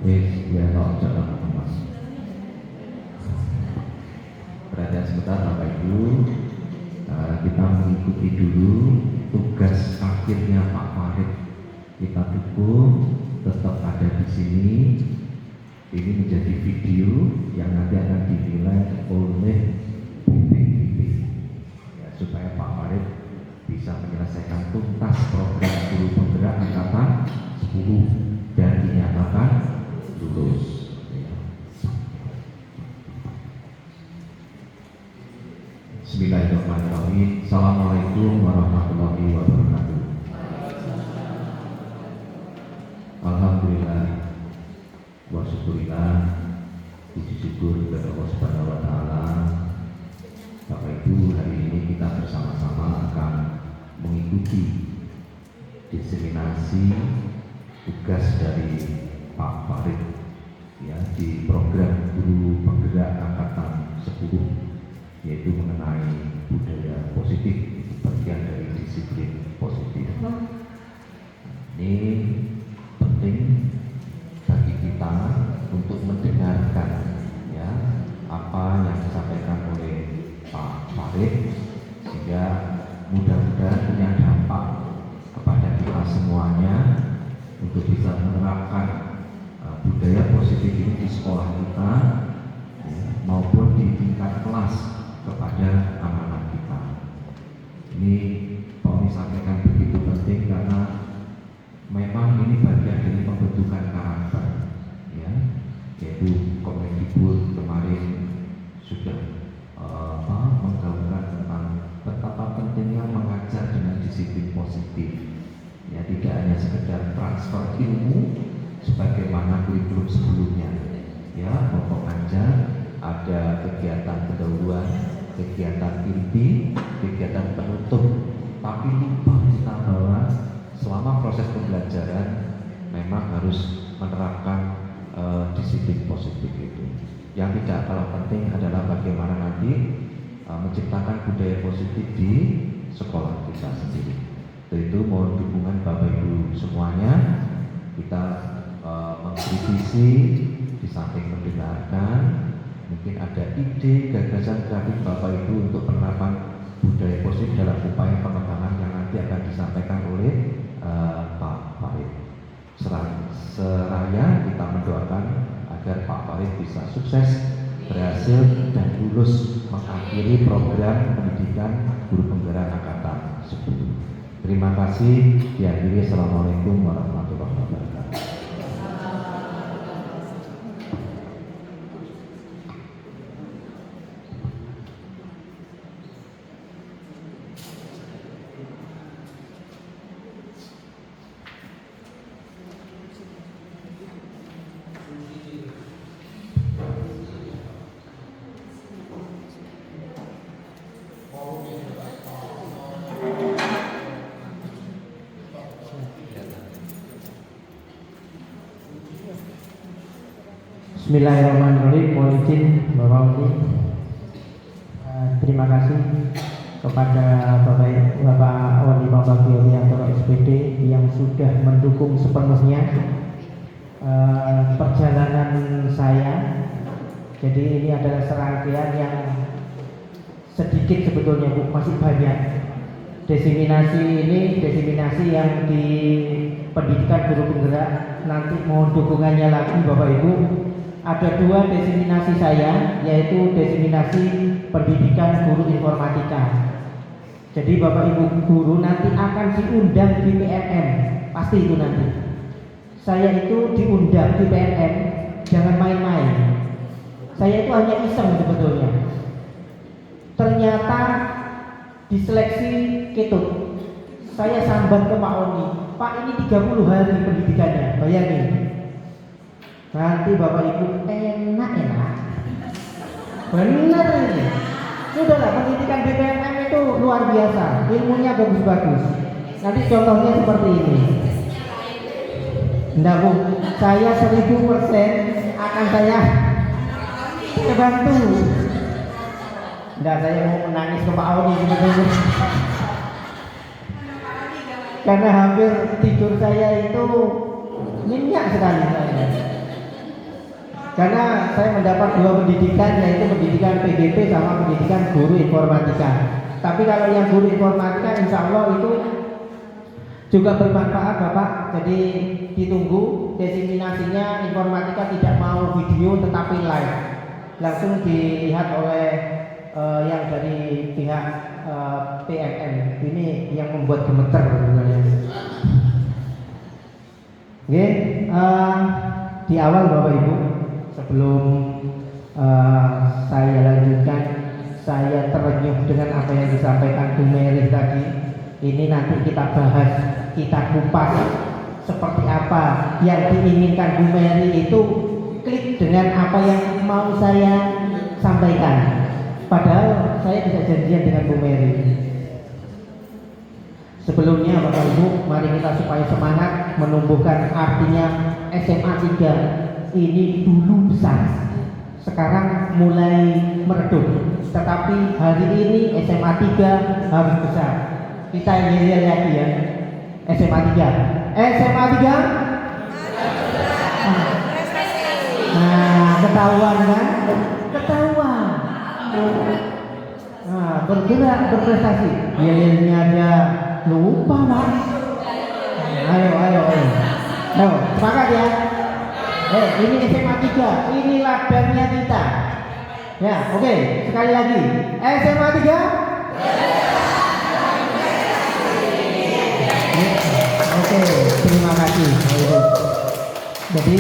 Ya, tolong jangan mas. Perhatian sebentar Bapak Ibu, kita mengikuti dulu tugas akhirnya Pak Farid. Kita dukung, tetap ada di sini. Ini menjadi video yang nanti akan dinilai oleh BPKB, ya, supaya Pak Farid bisa menyelesaikan tuntas program guru penggerak angkatan 10 dan dinyatakan lulus. Bismillahirrahmanirrahim. Assalamualaikum warahmatullahi wabarakatuh. Alhamdulillah wa syukurillah, puji syukur kepada Allah Subhanahu wa taala. Bapak Ibu, hari ini kita bersama-sama akan mengikuti diseminasi tugas dari Pak Farid, ya, di program guru penggerak angkatan 10, yaitu mengenai budaya positif, bagian dari disiplin positif. Ini penting bagi kita untuk mendengarkan, ya, apa yang disampaikan oleh Pak Farid, sehingga mudah-mudahan punya dampak kepada kita semuanya untuk bisa menerapkan budaya positif ini di sekolah kita, ya, maupun di tingkat kelas kepada anak-anak kita. Ini Pak sampaikan begitu penting karena memang ini bagian dari pembentukan karakter, ya, yaitu Kemendikbud kemarin sudah menggaungkan tentang betapa pentingnya mengajar dengan disiplin positif, ya, tidak hanya sekedar transfer ilmu sebagaimana kurikulum sebelumnya, ya, pokok ajar, ada kegiatan pendahuluan, kegiatan inti, kegiatan penutup, tapi lupa kita bahwa selama proses pembelajaran memang harus menerapkan disiplin positif itu. Yang tidak kalah penting adalah bagaimana nanti menciptakan budaya positif di sekolah kita sendiri. Untuk itu mohon dukungan Bapak Ibu semuanya. Kita mengkritisi di samping mendengarkan, mungkin ada ide, gagasan kreatif Bapak Ibu untuk penerapan budaya positif dalam upaya pengembangan yang nanti akan disampaikan oleh Pak Farid. Seraya kita mendoakan agar Pak Farid bisa sukses, berhasil dan lulus mengakhiri program pendidikan guru penggerak angkatan 10. Terima kasih. Diakhiri. Assalamualaikum warahmatullahi wabarakatuh. Bismillahirrahmanirrahim. Mohon izin Bapak Wali. Terima kasih kepada Bapak Wali Bapak Wiantoro SPD yang sudah mendukung sepenuhnya perjalanan saya. Jadi ini adalah serangkaian yang sedikit sebetulnya, Bu, masih banyak. Diseminasi yang di pendidikan guru penggerak, nanti mohon dukungannya lagi Bapak Ibu. Ada 2 diseminasi saya, yaitu diseminasi pendidikan guru informatika. Jadi Bapak Ibu guru nanti akan diundang di PNM, pasti itu nanti. Saya itu diundang di PNM, jangan main-main. Saya itu hanya iseng sebetulnya. Ternyata diseleksi ketut. Saya sambat ke Pak Oni, Pak, ini 30 hari pendidikannya, bayangin. Nanti Bapak Ibu enak-enak. Benar ini. Sudahlah, pendidikan BPNM itu luar biasa, ilmunya bagus-bagus. Nanti contohnya seperti ini. Enggak, Bu, saya 1000% akan saya bantu. Enggak, saya mau menangis ke Pak Oni sebetulnya. Karena hampir tidur saya itu nyenyak sekali saya. Karena saya mendapat dua pendidikan, yaitu pendidikan PGP sama pendidikan guru informatika. Tapi kalau yang guru informatika insya Allah itu juga bermanfaat Bapak. Jadi ditunggu diseminasinya, informatika tidak mau video tetapi live, langsung dilihat oleh yang dari pihak PNN. Ini yang membuat gemeter sebenarnya. Oke, di awal Bapak Ibu, sebelum saya lanjutkan, saya terenyuh dengan apa yang disampaikan Bu Mary tadi. Ini nanti kita bahas, kita kupas seperti apa yang diinginkan Bu Mary itu klik dengan apa yang mau saya sampaikan. Padahal saya tidak janjian dengan Bu Mary. Sebelumnya Bapak Ibu, mari kita supaya semangat menumbuhkan artinya SMA 3 ini dulu besar, sekarang mulai meredup. Tetapi hari ini SMA 3 harus besar. Kita ingin lagi ya, SMA 3. SMA 3. Nah, ketahuan kan? Ketahuan. Nah, bergerak, berprestasi. Yel-yelnya ada lupa Mas. Ayo. Ayo, semangat ya. Ini SMA 3, ini ladangnya kita. Ya, oke, sekali lagi. SMA 3. Oke, terima kasih. Jadi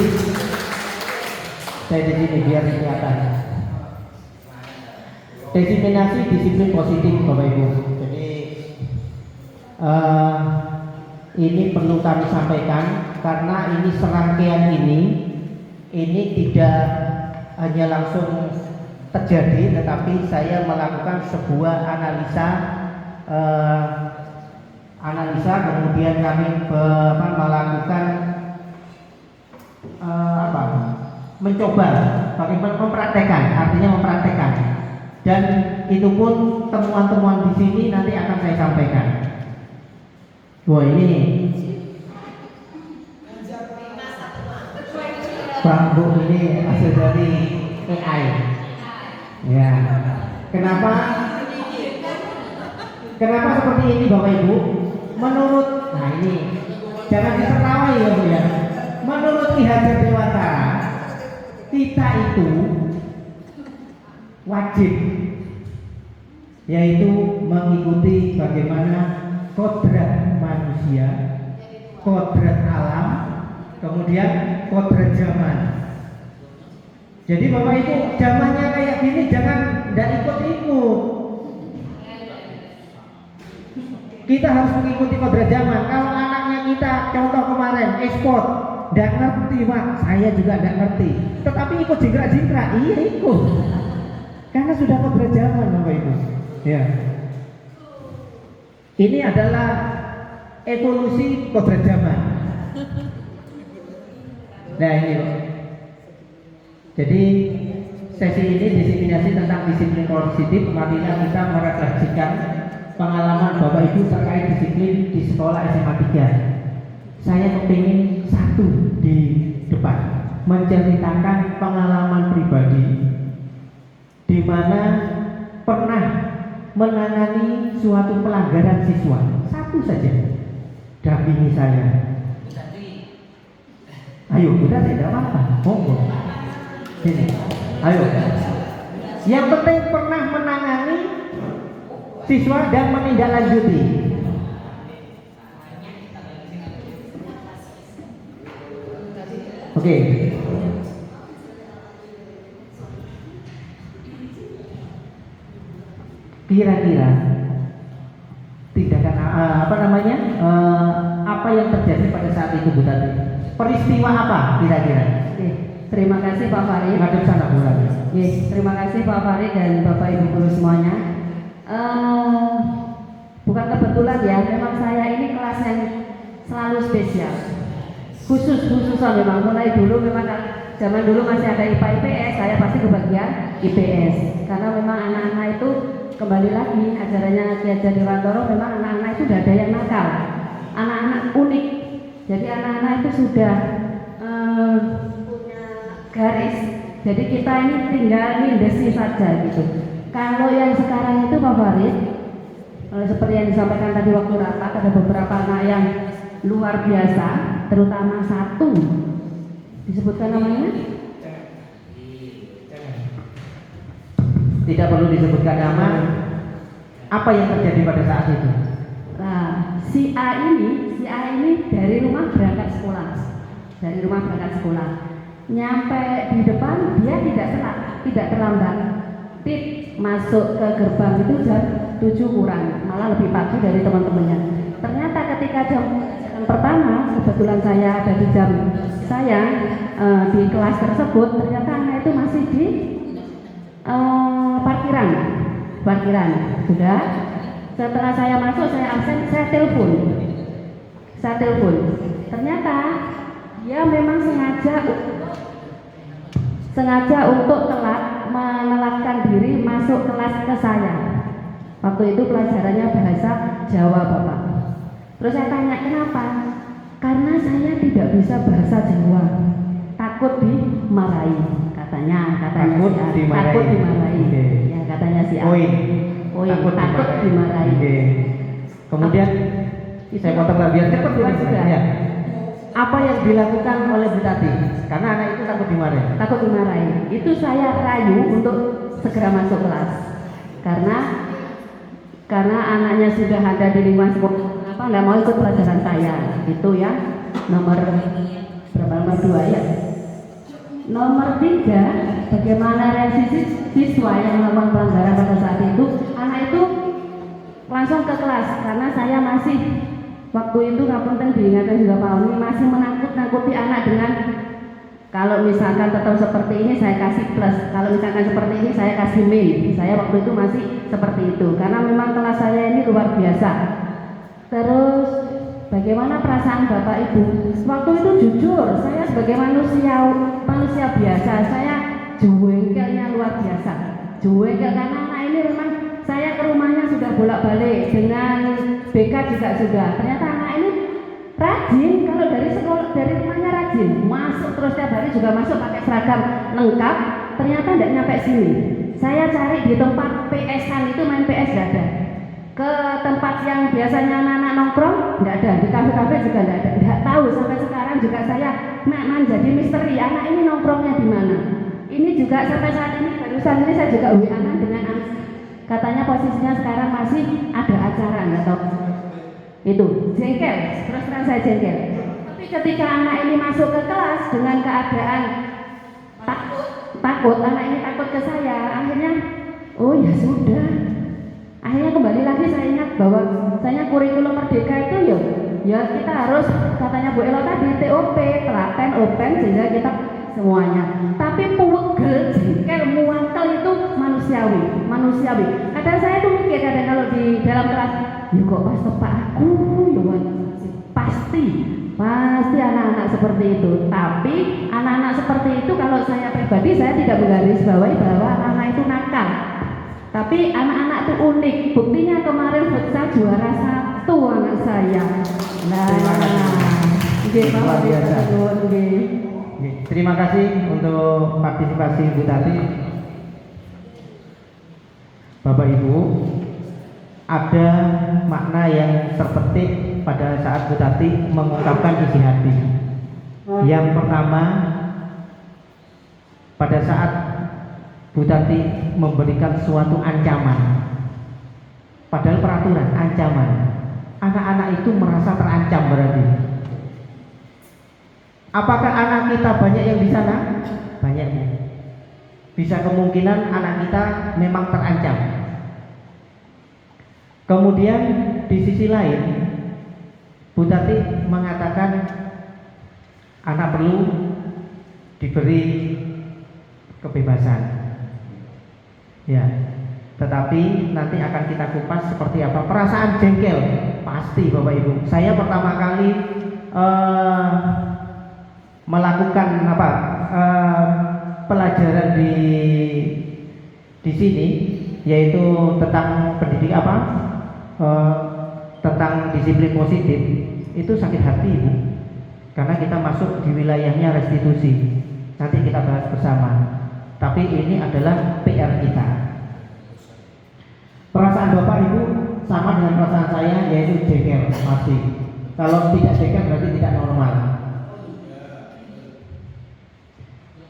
saya di sini biar kelihatan. Desiminasi disiplin positif Bapak Ibu. Jadi ini perlu kami sampaikan karena ini serangkaian ini tidak hanya langsung terjadi, tetapi saya melakukan sebuah analisa, kemudian kami melakukan mencoba bagaimana mempraktekkan, dan itu pun temuan-temuan di sini nanti akan saya sampaikan. Wah, ini Bang Bu, ini hasil dari AI. Ya, kenapa seperti ini Bapak Ibu? Menurut, nah ini jangan ditertawai ya Bu ya. Menurut Ki Hajar Dewantara, kita itu wajib, yaitu mengikuti bagaimana kodrat manusia, kodrat alam, kemudian kodrat zaman. Jadi Bapak Ibu, zamannya kayak gini jangan tidak ikut-ikut. Kita harus mengikuti kodrat zaman. Kalau anaknya kita, contoh kemarin ekspor, tidak ngerti Pak, saya juga tidak ngerti, tetapi ikut jingkrak-jingkrak, iya ikut, karena sudah kodrat zaman Bapak Ibu. Ya, ini adalah evolusi kodrat zaman. Nah ini Pak. Jadi sesi ini diseminasi tentang disiplin positif. Marilah kita merefleksikan pengalaman Bapak Ibu terkait disiplin di sekolah SMA 3. Saya kepingin satu di depan menceritakan pengalaman pribadi di mana pernah menangani suatu pelanggaran siswa. Satu saja, dampingi saya. Ayo, kita tidak apa-apa, monggo. Sini, ayo. Yang penting pernah menangani siswa dan menindaklanjuti. Oke. Kira-kira tindakan apa yang terjadi pada saat itu Bu Tati? Peristiwa apa kira-kira? Terima kasih Pak Farid. Ngadep sana Bu Tati. Terima kasih Pak Farid dan Bapak Ibu guru semuanya. Bukan kebetulan ya, memang saya ini kelas yang selalu spesial. Khusus-khususan memang mulai dulu memang zaman dulu masih ada IPA IPS, saya pasti kebagian IPS. Karena memang anak-anak itu kembali lagi ajarannya Ki Hajar Dewantara, memang anak-anak itu sudah ada yang nakal, anak-anak unik. Jadi anak-anak itu sudah punya garis Jadi kita ini tinggal ngindesi saja gitu. Kalau yang sekarang itu Pak Farid, seperti yang disampaikan tadi waktu rapat, ada beberapa anak yang luar biasa, terutama satu, disebutkan namanya? Tidak perlu disebutkan nama. Apa yang terjadi pada saat itu? Nah, si A ini dari rumah berangkat sekolah, nyampe di depan dia tidak terlambat, masuk ke gerbang itu jam 7 kurang, malah lebih pagi dari teman-temannya. Ternyata ketika jam pertama, kebetulan saya ada di jam saya di kelas tersebut, ternyata anak itu masih di parkiran. Sudah. Setelah saya masuk, saya absen, saya telepon. Ternyata dia memang sengaja untuk menelatkan diri masuk kelas ke saya. Waktu itu pelajarannya bahasa Jawa, Bapak. Terus saya tanya kenapa? Karena saya tidak bisa bahasa Jawa, takut dimarahi, katanya Takut si A. dimarahi. Takut dimarahi. Oke. Ya, katanya si A. Takut dimarahi. Oke. Kemudian saya potong lagi biar cepat Bukan sudah. ya. Apa yang dilakukan oleh Bu Tati? Karena anak itu takut dimarahi. Takut dimarahi. Itu saya rayu untuk segera masuk kelas. Karena anaknya sudah ada di lingkungan sekolah, nggak mau ikut pelajaran saya. Itu ya. Nomor 2 ya. Nomor 3, bagaimana reaksi siswa yang melakukan pelanggaran pada saat itu? Anak itu langsung ke kelas karena saya masih waktu itu ngapunten diingatkan juga Pak Uni, masih menakut-nakuti anak dengan kalau misalkan tetap seperti ini saya kasih plus, kalau misalkan seperti ini saya kasih min. Saya waktu itu masih seperti itu karena memang kelas saya ini luar biasa. Terus bagaimana perasaan Bapak Ibu? Waktu itu jujur, saya sebagai manusia biasa, saya jengkelnya luar biasa. Jengkel karena anak ini memang saya ke rumahnya sudah bolak-balik, dengan BK juga sudah. Ternyata anak ini rajin, kalau dari rumahnya rajin, masuk terus tiap hari juga masuk pakai seragam lengkap. Ternyata tidak nyampe sini. Saya cari di tempat PS-an itu main PS tidak ada. Ke tempat yang biasanya anak-anak nongkrong tidak ada, di kafe-kafe juga tidak ada. Tidak tahu sampai sekarang juga saya menjadi misteri anak ini nongkrongnya di mana. Ini juga sampai saat ini barusan ini saya juga WA-an dengan anak. Katanya posisinya sekarang masih ada acara, nggak tahu. Itu jengkel, terus terang saya jengkel. Tapi ketika anak ini masuk ke kelas dengan keadaan takut, anak ini takut ke saya, akhirnya, oh ya sudah. Akhirnya kembali lagi saya ingat bahwa saya kurikulum merdeka itu ya kita harus, katanya Bu Elo tadi, TOP, telaten, open, sehingga kita semuanya. Tapi pegel, jengkel, muangkel itu manusiawi. Kadang saya tuh mikir, kadang kalau di dalam kelas, ya kok pas tepak aku, ya pasti anak-anak seperti itu. Tapi anak-anak seperti itu kalau saya pribadi saya tidak menggarisbawahi bahwa anak-anak itu nakal. Tapi anak-anak itu unik. Buktinya kemarin futsal juara 1 anak saya. Nah, luar biasa. Terima kasih untuk partisipasi Bu Tati. Bapak Ibu, ada makna yang terpetik pada saat Bu Tati mengungkapkan isi hati. Yang pertama, pada saat Bu Tati memberikan suatu ancaman, padahal peraturan ancaman, anak-anak itu merasa terancam berarti. Apakah anak kita banyak yang di sana? Banyaknya. Bisa kemungkinan anak kita memang terancam. Kemudian di sisi lain, Bu Tati mengatakan anak perlu diberi kebebasan. Ya, tetapi nanti akan kita kupas seperti apa. Perasaan jengkel pasti Bapak Ibu. Saya pertama kali melakukan pelajaran di sini, yaitu tentang pendidik tentang disiplin positif, itu sakit hati Ibu, karena kita masuk di wilayahnya restitusi. Nanti kita bahas bersama. tapi ini adalah PR kita. Perasaan Bapak Ibu sama dengan perasaan saya, yaitu jengkel pasti. Kalau tidak jengkel berarti tidak normal.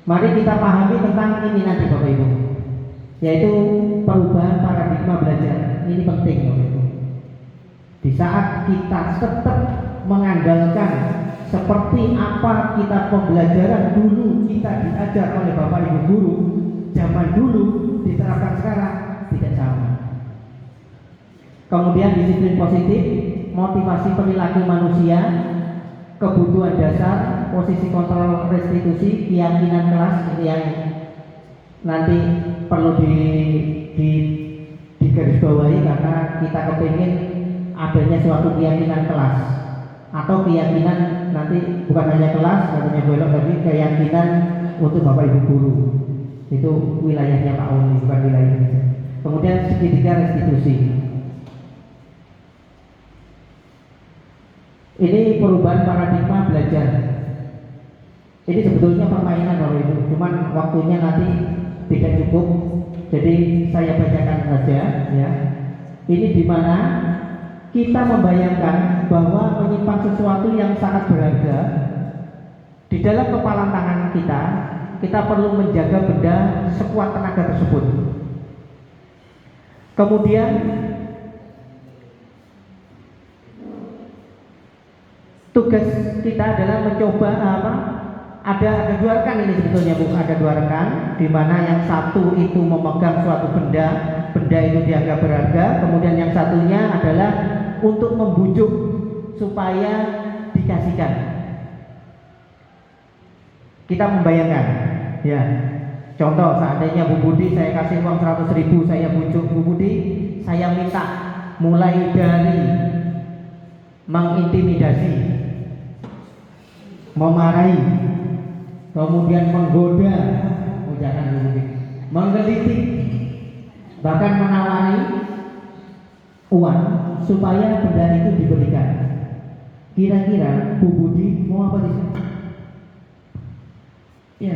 Mari kita pahami tentang ini nanti Bapak Ibu, yaitu perubahan paradigma belajar. Ini penting Bapak Ibu. Di saat kita tetap mengandalkan seperti apa kita pembelajaran dulu kita diajar oleh Bapak Ibu guru zaman dulu diterapkan sekarang tidak sama. Kemudian disiplin positif, motivasi perilaku manusia, kebutuhan dasar, posisi kontrol restitusi, keyakinan kelas yang nanti perlu digarisbawahi karena kita kepingin adanya suatu keyakinan kelas atau keyakinan nanti bukan hanya kelas, nantinya belok tapi keyakinan untuk Bapak Ibu guru. Itu wilayahnya Pak Uni, bukan wilayahnya. Kemudian segitiga restitusi. Ini perubahan paradigma belajar. Ini sebetulnya permainan Bapak Ibu, cuman waktunya nanti tidak cukup. Jadi saya bacakan saja ya. Ini di mana kita membayangkan bahwa menyimpan sesuatu yang sangat berharga di dalam kepalan tangan kita. Kita perlu menjaga benda sekuat tenaga tersebut. Kemudian tugas kita adalah mencoba ada dua rekan ini sebetulnya Bu, ada dua rekan di mana yang satu itu memegang suatu benda itu dianggap berharga, kemudian yang satunya adalah untuk membujuk supaya dikasihkan. Kita membayangkan ya, contoh seandainya Bu Budi saya kasih uang 100.000, saya bujuk Bu Budi, saya minta mulai dari mengintimidasi, memarahi, kemudian menggoda, menggelitik, bahkan menawari uang supaya benda itu diberikan. Kira-kira Bu Budi mau apa di sini? Ya,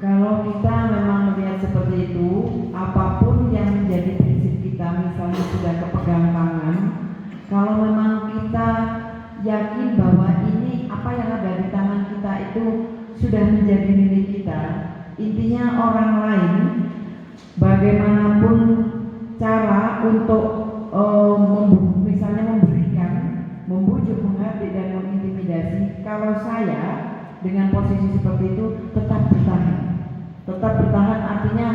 kalau kita memang melihat seperti itu, apapun yang menjadi prinsip kita, misalnya sudah kepegang tangan, kalau memang kita yakin bahwa ini apa yang ada di tangan kita itu sudah menjadi milik kita, intinya orang lain bagaimanapun cara untuk misalnya memberikan, membujuk, menghardik dan mengintimidasi, kalau saya dengan posisi seperti itu tetap bertahan artinya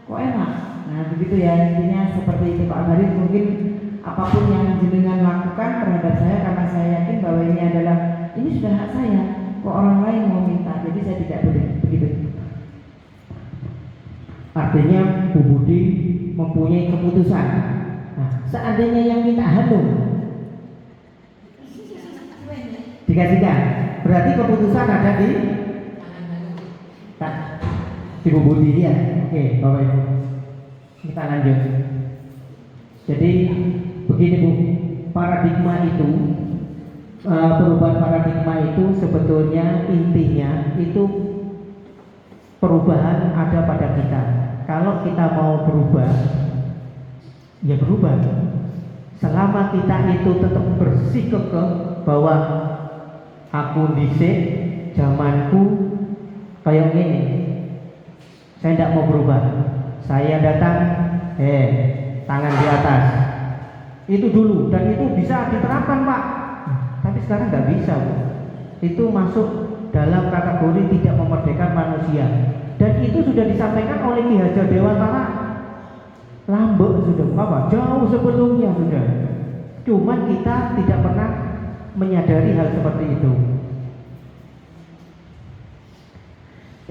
kok enak. Nah begitu ya, intinya seperti itu Pak Farid. Mungkin apapun yang jenengan lakukan terhadap saya, karena saya yakin bahwa ini sudah hak saya, kok orang lain mau minta, jadi saya tidak boleh begitu. Artinya Bu Budi mempunyai keputusan. Nah, seandainya yang minta hanum dikasihkan, berarti keputusan ada di Bu Budi ya. Oke, Bapak Ibu, kita lanjut. Jadi begini Bu, paradigma itu, perubahan paradigma itu sebetulnya intinya itu perubahan ada pada kita. Kalau kita mau berubah, ya berubah. Selama kita itu tetap bersih kekeh bahwa aku dhisik zamanku kayak gini, saya tidak mau berubah. Saya datang, tangan di atas. Itu dulu, dan itu bisa diterapkan Pak. Tapi sekarang nggak bisa Bu. Itu masuk dalam kategori tidak memerdekakan manusia. Dan itu sudah disampaikan oleh Ki Hajar Dewantara Lambek sudah apa? Jauh sebelumnya sudah. Cuman kita tidak pernah menyadari hal seperti itu.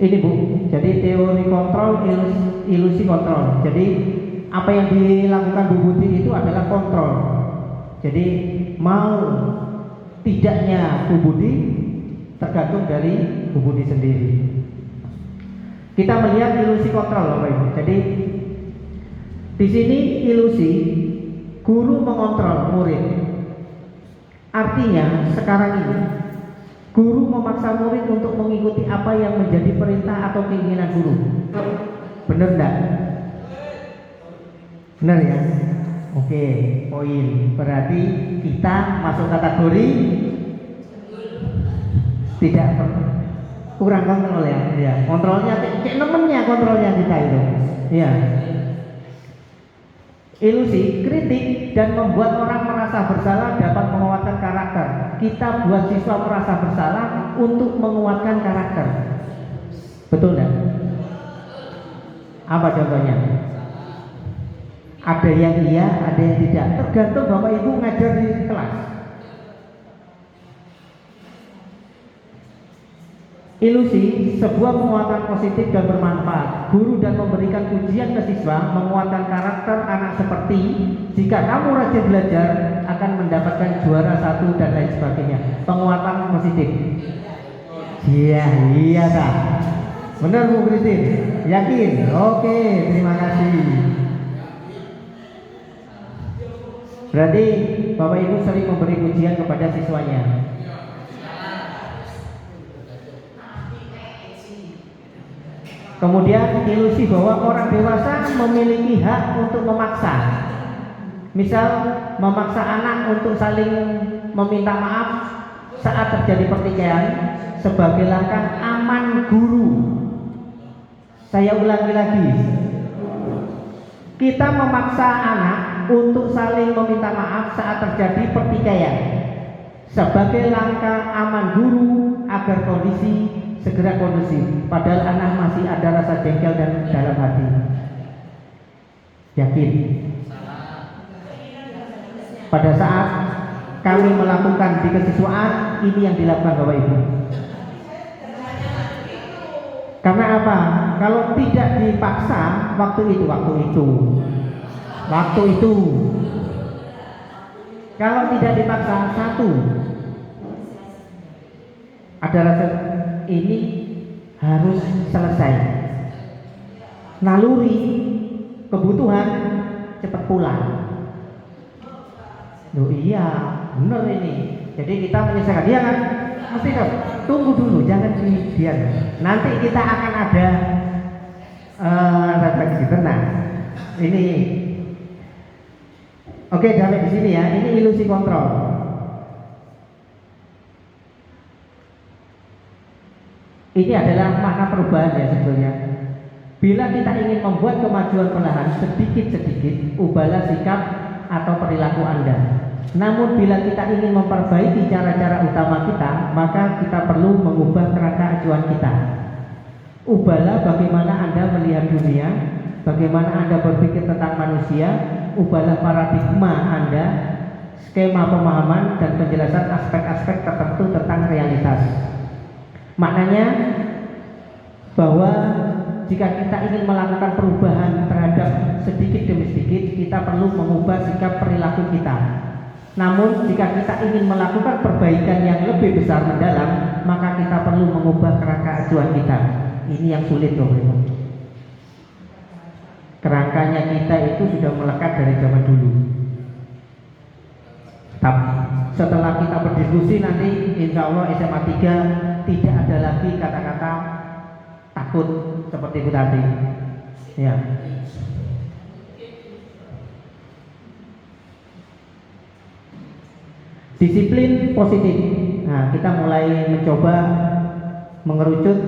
Ini Bu, jadi teori kontrol, ilusi kontrol. Jadi apa yang dilakukan Bu Budi itu adalah kontrol. Jadi mau tidaknya Bu Budi tergantung dari Bu Budi sendiri. Kita melihat ilusi kontrol Bapak Ibu. Jadi di sini ilusi guru mengontrol murid. Artinya sekarang ini Guru memaksa murid untuk mengikuti apa yang menjadi perintah atau keinginan guru. Benar enggak? Benar ya? Oke, poin. Berarti kita masuk kategori tidak kurang kontrol ya. Ya, kontrolnya kayak nemennya kontrolnya kita itu. Ya. Ilusi, kritik, dan membuat orang merasa bersalah dapat menguatkan karakter. Kita buat siswa merasa bersalah untuk menguatkan karakter. Betul enggak? Apa contohnya? Ada yang iya, ada yang tidak. Tergantung Bapak Ibu ngajar di kelas. Ilusi, sebuah penguatan positif dan bermanfaat. Guru dan memberikan pujian ke siswa menguatkan karakter anak seperti jika kamu rajin belajar akan mendapatkan juara 1 dan lain sebagainya. Penguatan positif. Iya tak? Benar Bu Kristin? Yakin? Oke, terima kasih. Berarti Bapak Ibu sering memberi pujian kepada siswanya. Kemudian ilusi bahwa orang dewasa memiliki hak untuk memaksa. Misal memaksa anak untuk saling meminta maaf saat terjadi pertikaian sebagai langkah aman guru. Saya ulangi lagi. Kita memaksa anak untuk saling meminta maaf saat terjadi pertikaian sebagai langkah aman guru agar kondisi segera kondusif, padahal anak masih ada rasa jengkel dan dalam hati. Yakin? Pada saat kami melakukan di kesiswaan, ini yang dilakukan Bapak Ibu. Karena apa? Kalau tidak dipaksa, waktu itu. Kalau tidak dipaksa, satu, ada rasa ini harus selesai. Naluri, kebutuhan, cepat pulang. Loh iya, benar ini. Jadi kita menyelesaikan dia kan, mesti tunggu dulu, jangan diam. Nanti kita akan ada refleksi tenang. Ini, oke, sampai di sini ya. Ini ilusi kontrol. Ini adalah makna perubahan ya sebetulnya. Bila kita ingin membuat kemajuan perlahan sedikit-sedikit, ubahlah sikap atau perilaku Anda. Namun bila kita ingin memperbaiki cara-cara utama kita, maka kita perlu mengubah kerangka acuan kita. Ubahlah bagaimana Anda melihat dunia, bagaimana Anda berpikir tentang manusia, ubahlah paradigma Anda, skema pemahaman dan penjelasan aspek-aspek tertentu tentang realitas. Maknanya bahwa jika kita ingin melakukan perubahan terhadap sedikit demi sedikit, kita perlu mengubah sikap perilaku kita. Namun jika kita ingin melakukan perbaikan yang lebih besar mendalam, maka kita perlu mengubah kerangka acuan kita. Ini yang sulit loh. Kerangkanya kita itu sudah melekat dari zaman dulu. Tapi setelah kita berdiskusi nanti insya Allah SMA 3 tidak ada lagi kata-kata takut seperti itu tadi. Ya. Disiplin positif. Nah, kita mulai mencoba mengerucut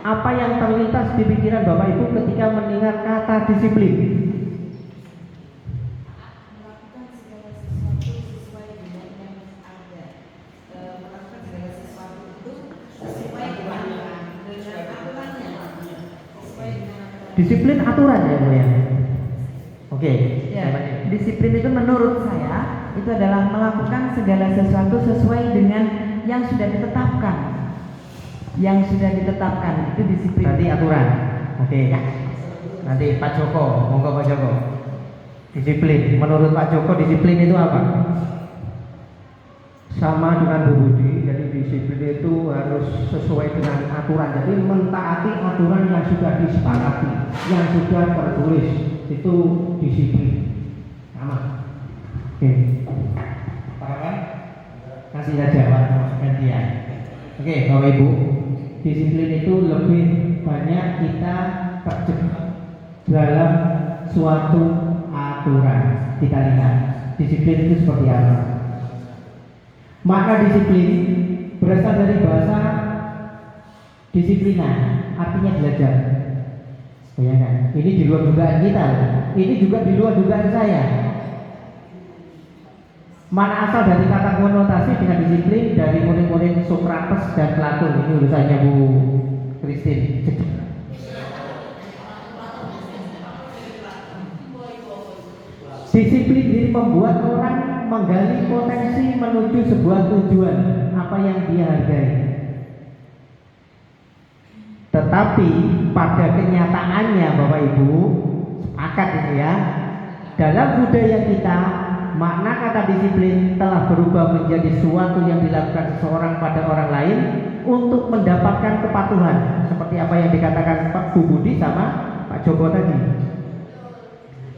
apa yang terlintas di pikiran Bapak Ibu ketika mendengar kata disiplin. Disiplin aturan ya Bu ya. Oke. Ya, disiplin itu menurut saya itu adalah melakukan segala sesuatu sesuai dengan yang sudah ditetapkan. Yang sudah ditetapkan itu disiplin. Berarti aturan. Oke. Nanti Pak Joko, monggo Pak Joko. Disiplin. Menurut Pak Joko disiplin itu apa? Sama dengan Bu Budi, jadi disiplin itu harus sesuai dengan aturan. Jadi mentaati aturan yang sudah disepakati, yang sudah tertulis, itu disiplin. Sama. Oke. Paham kan? Kasih saja Pak gantian. Oke, Bapak Ibu, disiplin itu lebih banyak kita terjebak dalam suatu aturan. Kita lihat disiplin itu seperti apa. Maka disiplin berasal dari bahasa disiplina, artinya belajar. Bayangkan, ini di luar dugaan kita, ini juga di luar dugaan saya. Mana asal dari kata konotasi dengan disiplin dari murid-murid Sokrates dan Plato. Ini urusannya Bu Christine. Disiplin diri membuat orang menggali potensi menuju sebuah tujuan apa yang dia hargai. Tetapi pada kenyataannya Bapak Ibu, sepakat itu ya, dalam budaya kita makna kata disiplin telah berubah menjadi suatu yang dilakukan seseorang pada orang lain untuk mendapatkan kepatuhan, seperti apa yang dikatakan Pak Bu Budi sama Pak Joko tadi.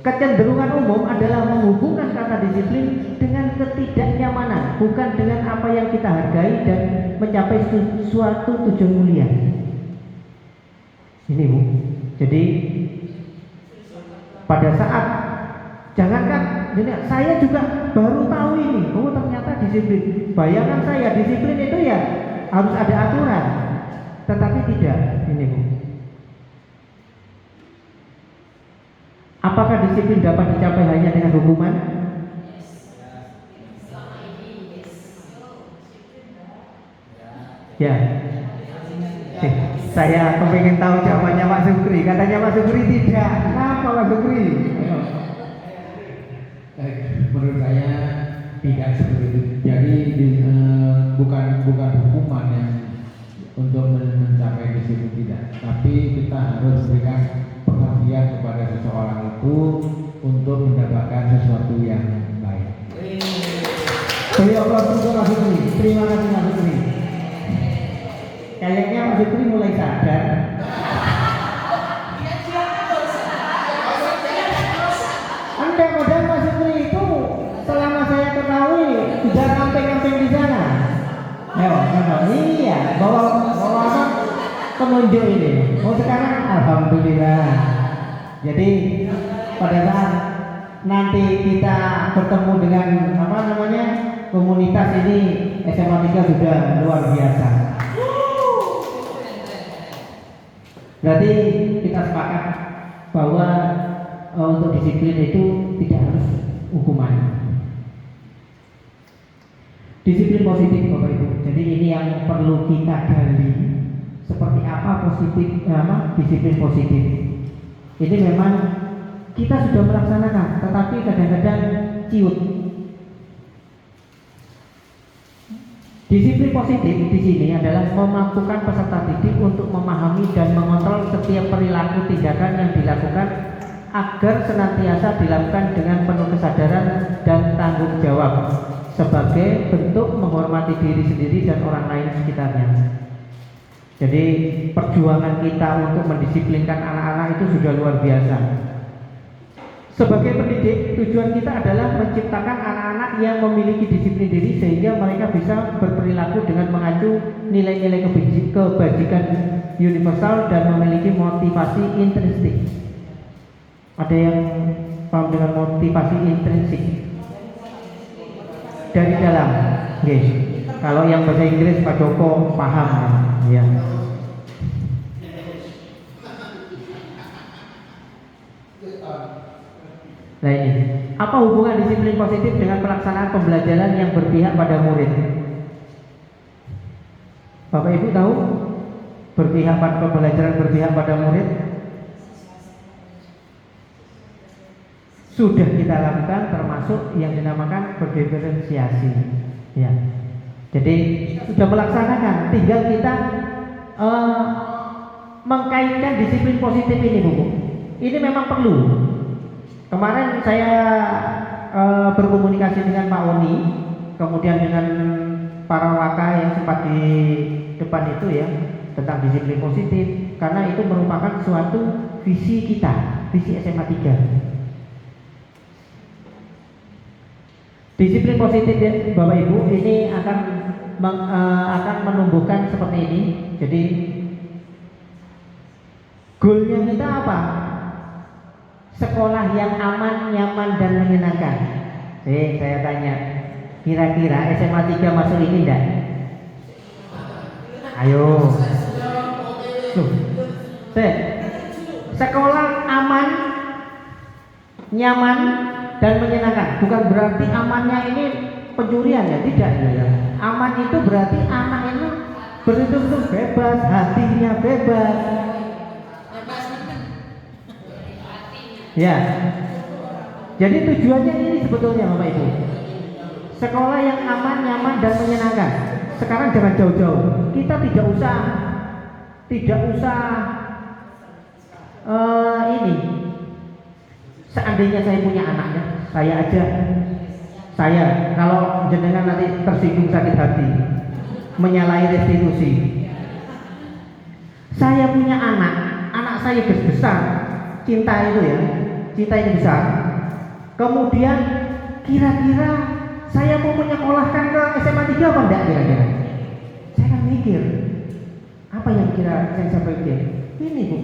Kecenderungan umum adalah menghubungkan kata disiplin dengan ketidaknyamanan, bukan dengan apa yang kita hargai dan mencapai suatu tujuan mulia. Ini Bu. Jadi pada saat jangankan saya juga baru tahu ini, oh ternyata disiplin. Bayangan saya disiplin itu ya harus ada aturan, tetapi tidak. Ini Bu. Apakah disiplin dapat dicapai hanya dengan hukuman? Ya. Saya kepingin tahu jawabannya Pak Sukri. Katanya Pak Sukri tidak. Kenapa Pak Sukri? Menurut saya tidak seperti itu. Jadi bukan hukuman yang untuk mencapai disiplin, tidak. Tapi kita harus berikan pengertian kepada seseorang itu untuk mendapatkan sesuatu yang baik. Beri Allah untuk Pak Sukri. Terima kasih Pak Sukri. Kayaknya Pak Sukri mulai sadar. Anda modal Pak Sukri itu selama saya ketahui sudah camping-camping di sana. Iya, bawa apa? Penunjuk ini. Oh sekarang alhamdulillah. Jadi pada saat nanti kita bertemu dengan apa namanya komunitas ini SMA 3 sudah luar biasa. Berarti kita sepakat bahwa untuk disiplin itu tidak harus hukuman. Disiplin positif Bapak Ibu. Jadi ini yang perlu kita gali. Seperti apa disiplin positif? Ini memang kita sudah melaksanakan, tetapi kadang-kadang ciut. Disiplin positif di sini adalah memampukan peserta didik untuk memahami dan mengontrol setiap perilaku tindakan yang dilakukan agar senantiasa dilakukan dengan penuh kesadaran dan tanggung jawab sebagai bentuk menghormati diri sendiri dan orang lain sekitarnya. Jadi perjuangan kita untuk mendisiplinkan anak-anak itu sudah luar biasa. Sebagai pendidik, tujuan kita adalah menciptakan anak-anak yang memiliki disiplin diri sehingga mereka bisa berperilaku dengan mengacu nilai-nilai kebajikan universal dan memiliki motivasi intrinsik. Ada yang paham dengan motivasi intrinsik? Dari dalam. Okay. Kalau yang bahasa Inggris Pak Joko paham ya. Nah ini, apa hubungan disiplin positif dengan pelaksanaan pembelajaran yang berpihak pada murid? Bapak Ibu tahu pembelajaran berpihak pada murid? Sudah kita lakukan termasuk yang dinamakan berdiferensiasi. Ya. Jadi sudah melaksanakan, tinggal kita mengkaitkan disiplin positif ini, Bu. Ini memang perlu. Kemarin saya berkomunikasi dengan Pak Oni, kemudian dengan para waka yang sempat di depan itu ya, tentang disiplin positif, karena itu merupakan suatu visi kita, visi SMA 3. Disiplin positif ya, Bapak Ibu, ini akan akan menumbuhkan seperti ini. Jadi goalnya kita apa? Sekolah yang aman, nyaman, dan menyenangkan. Saya tanya, kira-kira SMA 3 masuk ini enggak? Ayo. Sekolah aman, nyaman, dan menyenangkan. Bukan berarti amannya ini pencurian ya, tidak ya. Aman itu berarti anak itu betul-betul bebas, hatinya bebas. Ya. Jadi tujuannya ini sebetulnya Bapak Ibu. Sekolah yang aman, nyaman, dan menyenangkan. Sekarang jangan jauh-jauh. Kita tidak usah ini. Seandainya saya punya anaknya, saya kalau jenengan nanti tersinggung sakit hati, menyalahi restitusi. Saya punya anak saya besar, cinta itu ya, cinta ini besar. Kemudian kira-kira saya mau menyekolahkan ke SMA 3 apa enggak kira-kira? Saya kan mikir, apa yang saya pikir? Ini Bu,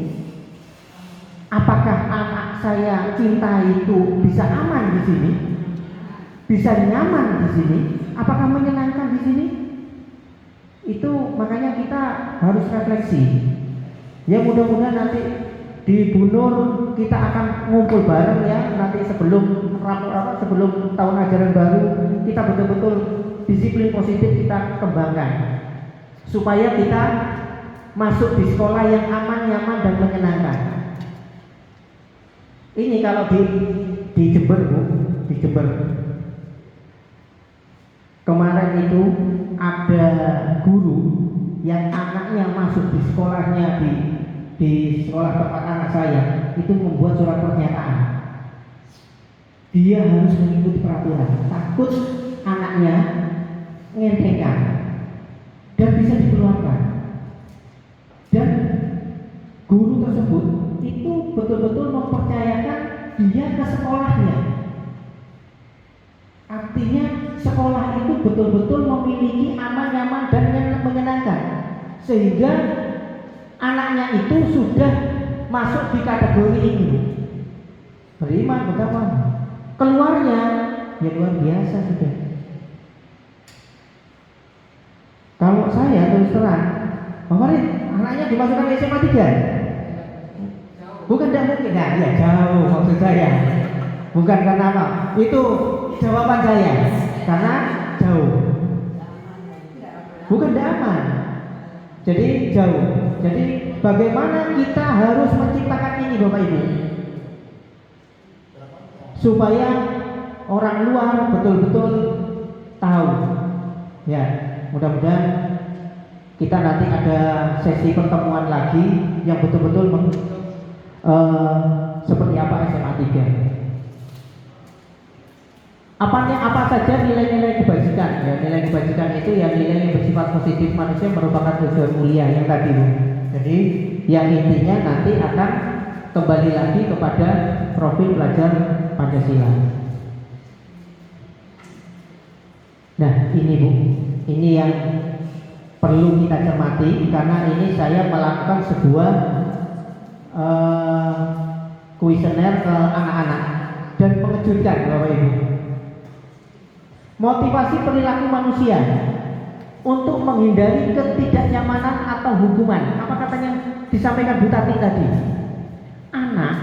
apakah anak saya cinta itu bisa aman di sini? Bisa nyaman di sini? Apakah menyenangkan di sini? Itu makanya kita harus refleksi. Ya mudah-mudahan nanti di Bunur kita akan ngumpul bareng ya, nanti sebelum tahun ajaran baru kita betul-betul disiplin positif kita kembangkan supaya kita masuk di sekolah yang aman, nyaman, dan menyenangkan. Ini kalau di Jember Bu, di Jember kemarin itu ada guru yang anaknya masuk di sekolahnya di sekolah tempat anak saya itu membuat surat pernyataan. Dia harus mengikuti peraturan, takut anaknya ngentengkan dan bisa dikeluarkan. Dan guru tersebut itu betul-betul mempercayakan dia ke sekolahnya. Artinya sekolah itu betul-betul memiliki aman, nyaman, dan menyenangkan, sehingga anaknya itu sudah masuk di kategori ini. Beriman betapa keluarnya ya luar biasa sudah. Kalau saya terus terang, Pak Farid, anaknya dimasukkan ke SMA 3. Bukan tidak mungkin, nah ya jauh maksud saya. Bukan karena apa? Itu jawaban saya. Karena jauh. Bukan tidak aman. Jadi jauh. Jadi bagaimana kita harus menciptakan ini Bapak Ibu, supaya orang luar betul-betul tahu. Ya, mudah-mudahan kita nanti ada sesi pertemuan lagi yang betul-betul seperti apa SMA 3. Apa saja nilai-nilai kebajikan? Ya, nilai kebajikan itu ya nilai yang bersifat positif manusia merupakan tujuan mulia yang tadi Bu. Jadi yang intinya nanti akan kembali lagi kepada profil pelajar Pancasila. Nah ini Bu, ini yang perlu kita cermati karena ini saya melakukan sebuah kuesioner ke anak-anak dan mengejutkan Bapak Ibu. Motivasi perilaku manusia untuk menghindari ketidaknyamanan atau hukuman. Apa katanya disampaikan Bu Tati tadi? Anak,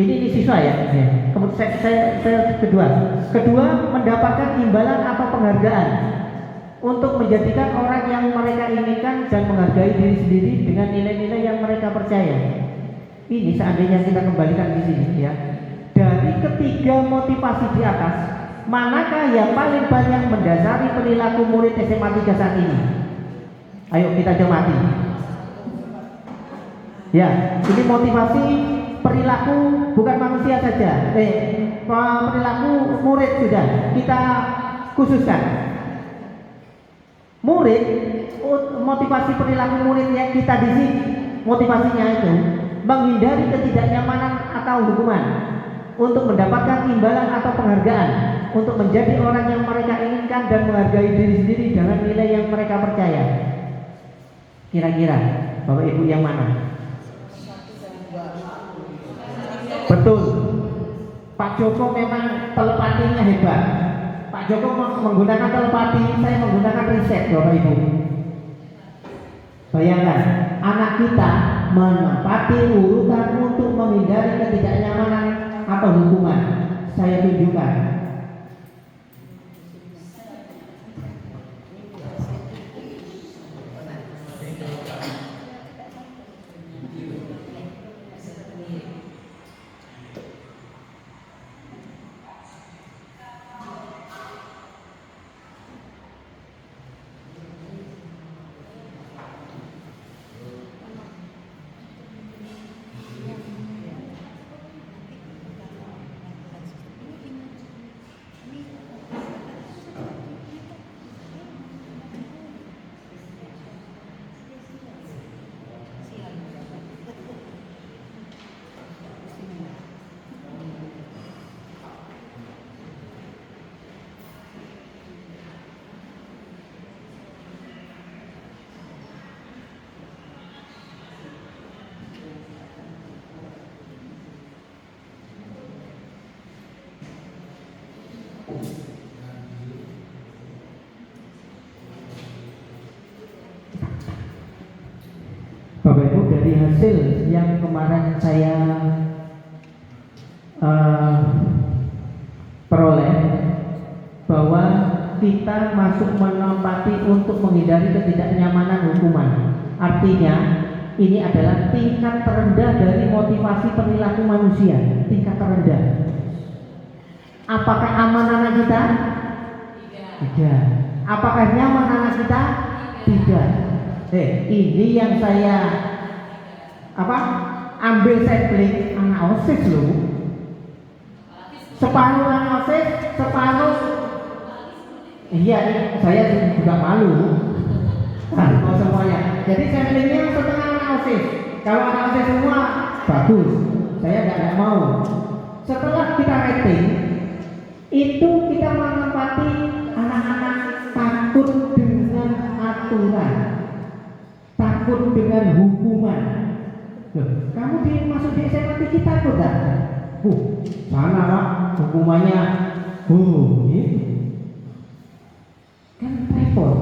ini siswa ya. Kemudian saya kedua mendapatkan imbalan atau penghargaan untuk menjadikan orang yang mereka inginkan dan menghargai diri sendiri dengan nilai-nilai yang mereka percaya. Ini seandainya kita kembalikan di sini ya. Dari ketiga motivasi di atas, manakah yang paling banyak mendasari perilaku murid SMA 3 saat ini? Ayo kita cermati. Ya, ini motivasi perilaku bukan manusia saja. Perilaku murid sudah kita khususkan. Murid, motivasi perilaku murid yang kita di sini, motivasinya itu menghindari ketidaknyamanan atau hukuman untuk mendapatkan imbalan atau penghargaan untuk menjadi orang yang mereka inginkan dan menghargai diri sendiri dengan nilai yang mereka percaya? Kira-kira Bapak Ibu yang mana? Betul, Pak Joko memang telepatinya hebat. Pak Joko menggunakan telepati, saya menggunakan riset, Bapak Ibu. Bayangkan, anak kita menempati urutan untuk menghindari ketidaknyamanan atau hukuman. Saya tunjukkan. Bapak Ibu, dari hasil yang kemarin saya peroleh bahwa kita masuk menempati untuk menghindari ketidaknyamanan hukuman. Artinya ini adalah tingkat terendah dari motivasi perilaku manusia, tingkat terendah. Apakah aman anak kita? Tidak. Apakah nyaman anak kita? Tidak. Ini yang saya ambil sampling anak OSIS loh. Separuh anak OSIS, separuh. Iya, saya juga malu. Kalau semuanya. Jadi samplingnya setengah anak OSIS. Kalau anak OSIS semua bagus. Saya tidak mau. Setelah kita rating, itu kita menempati anak-anak takut dengan aturan, takut dengan hukuman. Loh, kamu masuk di SMA tinggi takut tak? Sana Pak, hukumannya gitu. Kan repot.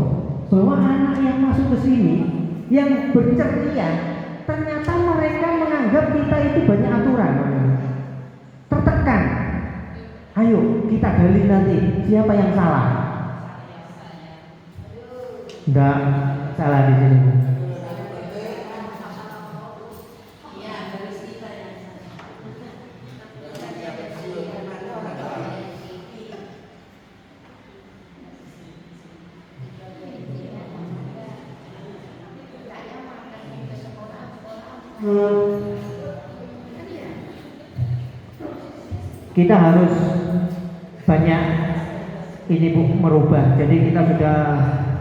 Bahwa anak yang masuk ke sini, yang berceria, ternyata mereka menganggap kita itu banyak aturan. Tertekan. Ayo kita gali nanti siapa yang salah. Enggak salah di sini. Kita harus banyak ini Bu merubah. Jadi kita sudah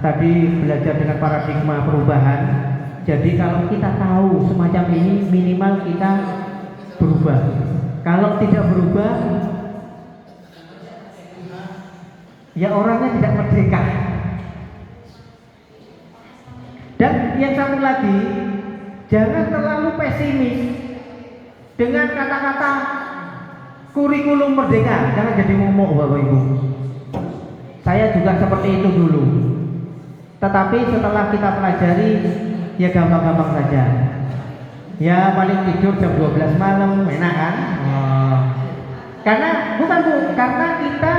tadi belajar dengan paradigma perubahan. Jadi kalau kita tahu semacam ini, minimal kita berubah. Kalau tidak berubah, ya orangnya tidak merdeka. Dan yang satu lagi, jangan terlalu pesimis dengan kata-kata kurikulum merdeka. Jangan jadi momok Bapak Ibu. Saya juga seperti itu dulu. Tetapi setelah kita pelajari, ya gampang-gampang saja. Ya paling tidur jam 12 malam, enak kan? Karena bukan Bu, karena kita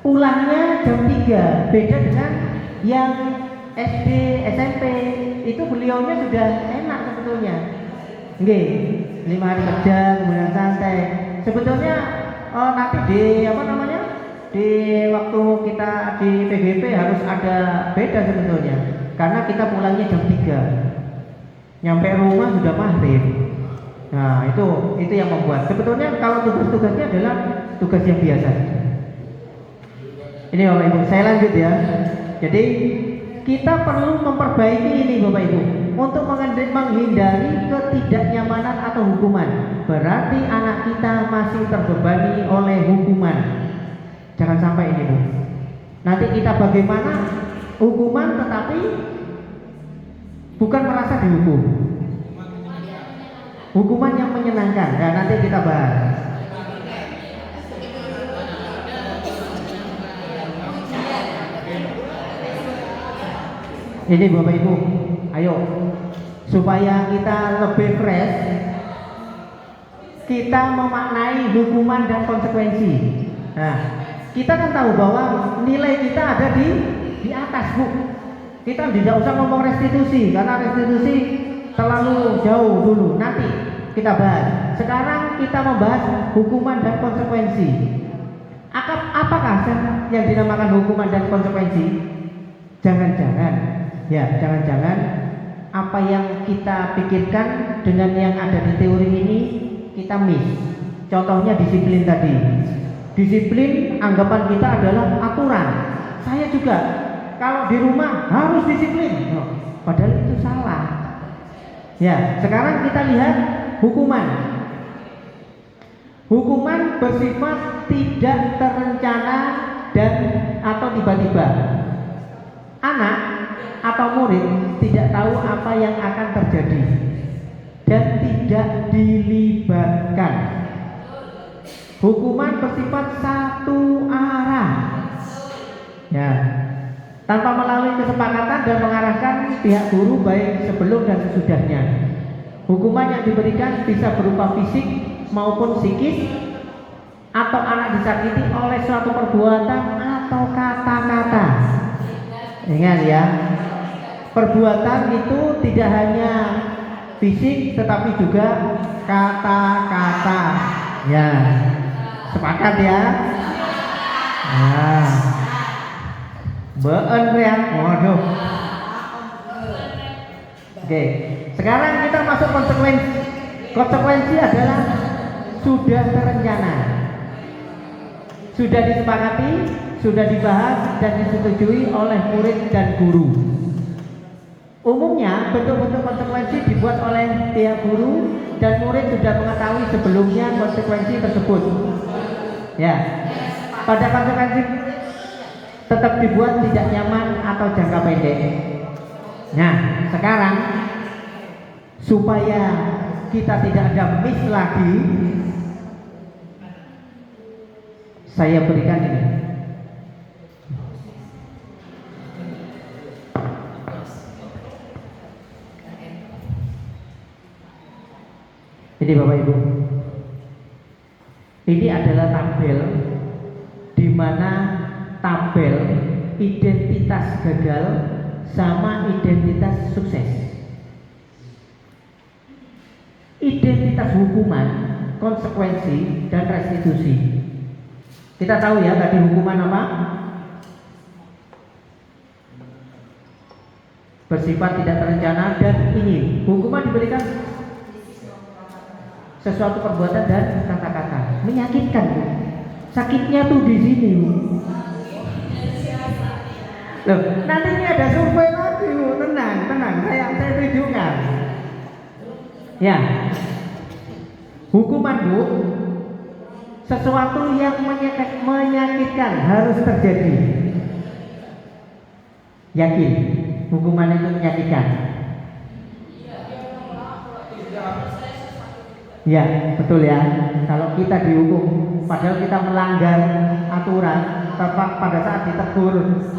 pulangnya jam 3. Beda dengan yang SD, SMP, itu beliaunya sudah enak sebetulnya. Nggih, 5 hari kerja, kemudian santai. Sebetulnya nanti di di waktu kita di PGP harus ada beda sebetulnya, karena kita pulangnya jam 3, nyampe rumah sudah maghrib. Nah itu yang membuat sebetulnya kalau tugas-tugasnya adalah tugas yang biasa. Ini Bapak Ibu, saya lanjut ya. Jadi kita perlu memperbaiki ini Bapak Ibu untuk menghindari ketidaknyamanan atau hukuman. Berarti anak kita masih terbebani oleh hukuman. Jangan sampai ini Bu. Nanti kita bagaimana hukuman tetapi bukan merasa dihukum. Hukuman yang menyenangkan. Nah, nanti kita bahas. Ini Bapak Ibu, ayo supaya kita lebih fresh, kita memaknai hukuman dan konsekuensi. Nah, kita kan tahu bahwa nilai kita ada di atas Bu. Kita tidak usah ngomong restitusi karena restitusi terlalu jauh dulu. Nanti kita bahas. Sekarang kita membahas hukuman dan konsekuensi. Apakah yang dinamakan hukuman dan konsekuensi? Jangan-jangan apa yang kita pikirkan dengan yang ada di teori ini kita miss. Contohnya disiplin tadi. Disiplin anggapan kita adalah aturan. Saya juga kalau di rumah harus disiplin. Padahal itu salah. Ya, sekarang kita lihat hukuman. Hukuman bersifat tidak terencana dan atau tiba-tiba. Anak atau murid tidak tahu apa yang akan terjadi dan tidak dilibatkan. Hukuman bersifat satu arah, ya, tanpa melalui kesepakatan dan mengarahkan pihak guru baik sebelum dan sesudahnya. Hukuman yang diberikan bisa berupa fisik maupun psikis, atau anak disakiti oleh suatu perbuatan atau kata-kata. Ingat ya, perbuatan itu tidak hanya fisik tetapi juga kata-kata. Ya, sepakat ya? Nah, been ya, waduh. Oke, sekarang kita masuk konsekuensi. Konsekuensi adalah sudah terencana, sudah disepakati, sudah dibahas dan disetujui oleh murid dan guru. Umumnya bentuk-bentuk konsekuensi dibuat oleh pihak guru dan murid sudah mengetahui sebelumnya konsekuensi tersebut. Ya, pada konsekuensi tetap dibuat tidak nyaman atau jangka pendek. Nah, sekarang supaya kita tidak ada miss lagi, saya berikan ini. Ini Bapak Ibu, ini adalah tabel di mana tabel identitas gagal sama identitas sukses. Identitas hukuman, konsekuensi, dan restitusi. Kita tahu ya tadi hukuman apa? Bersifat tidak terencana dan ingin. Hukuman diberikan sesuatu perbuatan dan kata-kata menyakitkan Bu. Sakitnya tuh di sini Bu. Loh, nanti ini ada survei lagi Bu. Tenang, saya tunjukkan. Ya, hukuman Bu, sesuatu yang menyakitkan harus terjadi. Yakin hukuman itu menyakitkan? Ya, betul ya. Kalau kita dihukum, padahal kita melanggar aturan, tepat pada saat ditegur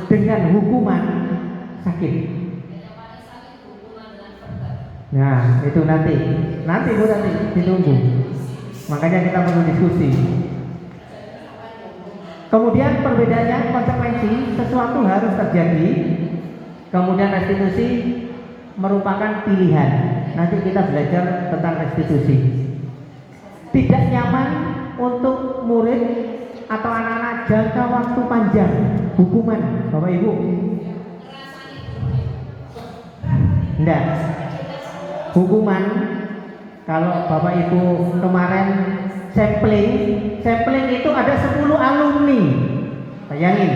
dengan hukuman sakit. Nah, itu nanti Bu, nanti ditunggu. Makanya kita perlu diskusi. Kemudian perbedaannya konsekuensi, sesuatu harus terjadi. Kemudian restitusi merupakan pilihan. Nanti kita belajar tentang restitusi. Tidak nyaman untuk murid atau anak-anak jangka waktu panjang hukuman, Bapak Ibu. Enggak. Hukuman kalau Bapak Ibu kemarin sampling itu ada 10 alumni. Bayangin.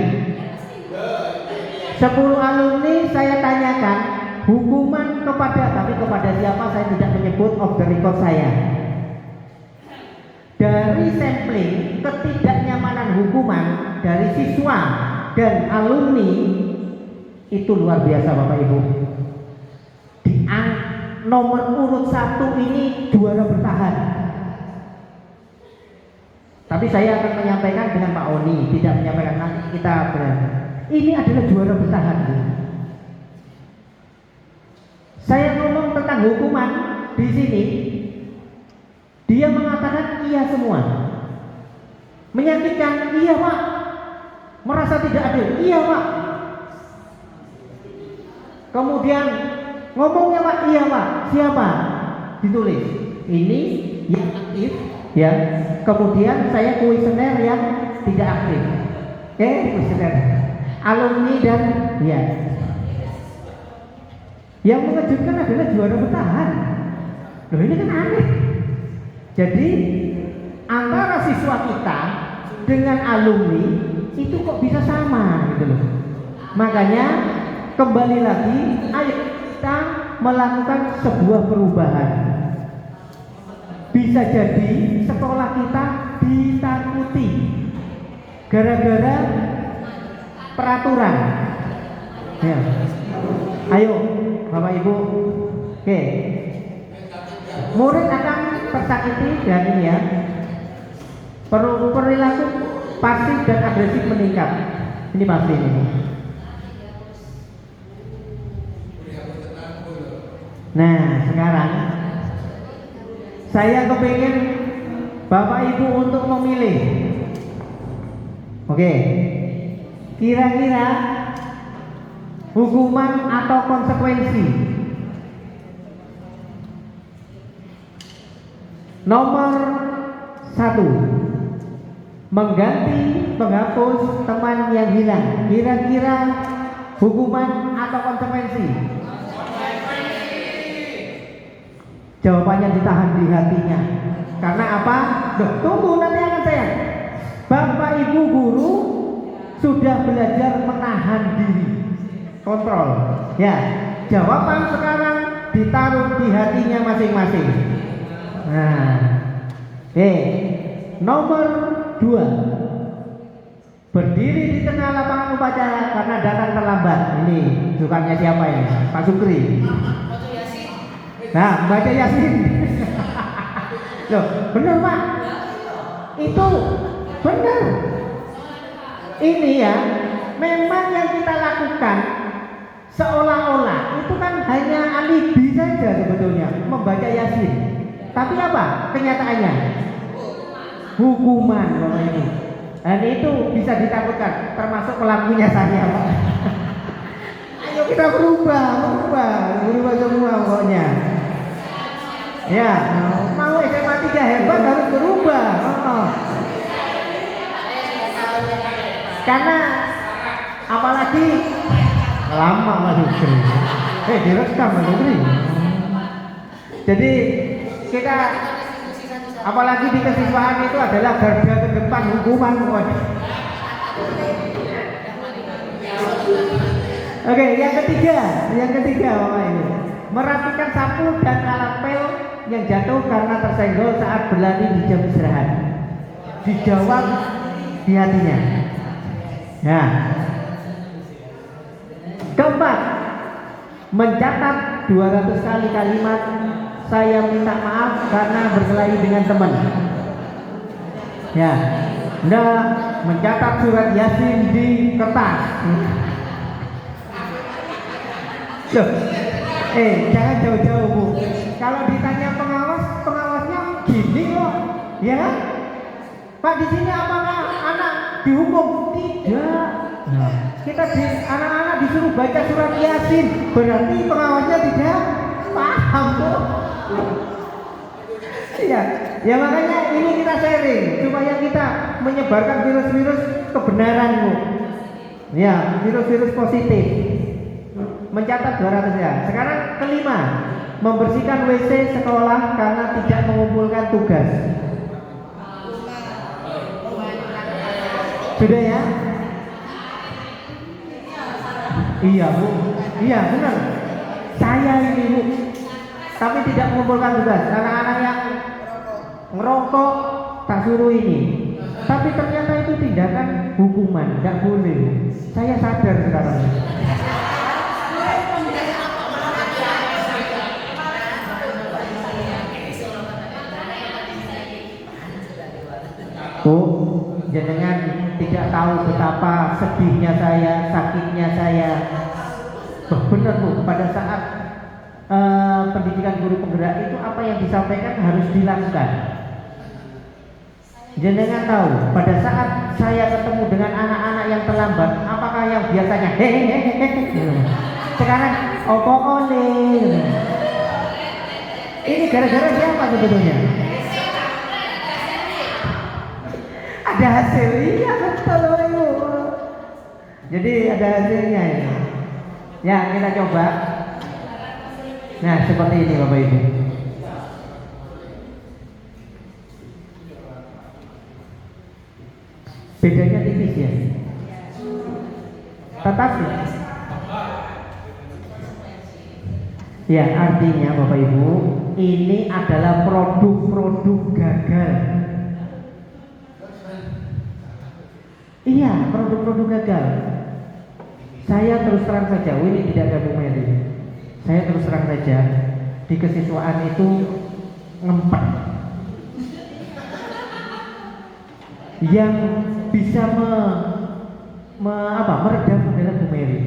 10 alumni saya tanyakan hukuman kepada siapa saya tidak menyebut off the record saya. dari sampling ketidaknyamanan hukuman dari siswa dan alumni itu luar biasa Bapak Ibu. Di nomor urut 1 ini juara bertahan. Tapi saya akan menyampaikan dengan Pak Oni, tidak menyampaikan nanti kita berani. Ini adalah juara bertahan. Saya ngomong tentang hukuman di sini, dia mengatakan iya semua. Menyakitkan, iya Pak. Merasa tidak adil, iya Pak. Kemudian ngomongnya Pak, iya Pak. Siapa? Ditulis. Ini yang aktif, ya. Kemudian saya kuesioner yang tidak aktif. Kuesioner. Alumni dan ya. Yang mengejutkan adalah juara bertahan. Loh ini kan aneh. Jadi antara siswa kita dengan alumni itu kok bisa sama gitu loh. Makanya kembali lagi, ayo kita melakukan sebuah perubahan. Bisa jadi sekolah kita ditakuti gara-gara peraturan. Ya. Ayo Bapak Ibu, oke. Murid akan tersakiti dan ini ya. Perilaku pasif dan agresif meningkat. Ini pasti ini. Nah, sekarang saya kepingin Bapak Ibu untuk memilih. Oke. Kira-kira hukuman atau konsekuensi. Nomor 1, mengganti penghapus teman yang hilang. Kira-kira hukuman atau konsekuensi? Jawabannya ditahan di hatinya. Karena apa? Tunggu nanti akan saya. Bapak Ibu guru sudah belajar menahan diri, kontrol. Ya, jawaban sekarang ditaruh di hatinya masing-masing. Nah, nomor 2, berdiri di tengah lapangan upacara karena datang terlambat. Ini bukannya siapa ini? Pak Sukri. Nah, baca Yasin. Loh, benar Pak? Itu benar. Ini ya, memang yang kita lakukan seolah-olah itu kan hanya alibi saja sebetulnya, membaca Yasin. Tapi apa kenyataannya? Hukuman Bapak ini. Dan itu bisa ditakutkan, termasuk pelakunya saya Pak. Ayo kita berubah semua pokoknya. Ya, mau SMA 3 hebat harus berubah. Karena apalagi lama masuk direkam masuk. Jadi kita apalagi di kesiswaan itu adalah garda terdepan hukuman pokoknya. Oke, yang ketiga Bapak Ibu, merapikan sapu dan alat pel yang jatuh karena tersenggol saat berlari di jam istirahat. Dijawab di hatinya. Ya. Keempat, mencatat 200 kali kalimat saya minta maaf karena berkelahi dengan teman. Ya, Anda mencatat surat Yasin di kertas. Loh, jangan jauh-jauh Bu. Kalau ditanya pengawasnya gini kok, ya kan? Pak di sini apakah anak dihukum? Tidak. Nah, kita anak-anak disuruh baca surat Yasin, berarti pengawasnya tidak paham kok. Iya, ya makanya ini kita sharing supaya kita menyebarkan virus-virus kebenaran Bu. Ya, virus-virus positif. Mencatat 200 ya. Sekarang kelima, membersihkan WC sekolah karena tidak mengumpulkan tugas. Sudah ya? Iya Bu, iya benar. Saya ini Bu, tapi tidak mengumpulkan tugas. Anak-anak yang ngerokok, tak suruh ini. Tapi ternyata itu tindakan hukuman, tidak boleh. Saya sadar sekarang. Bu, jenengan tidak tahu betapa sedihnya saya, sakitnya saya. Benar Bu, pada saat pendidikan guru penggerak itu apa yang disampaikan harus dilakukan. Jenengan tahu, pada saat saya ketemu dengan anak-anak yang terlambat, apakah yang biasanya hehehe, sekarang opo ole. Ini gara-gara siapa sebetulnya? Ada hasil, iya betul Ibu. Jadi ada hasilnya ini. Ya kita coba. Nah seperti ini Bapak Ibu. Bedanya tipis ya. Tetapi ya artinya Bapak Ibu, ini adalah produk-produk gagal. Iya, produk-produk gagal. Saya terus terang saja, ini tidak ada Bu Mary. Saya terus terang saja, di kesiswaan itu ngempet. Yang bisa meredam adalah Bu Mary.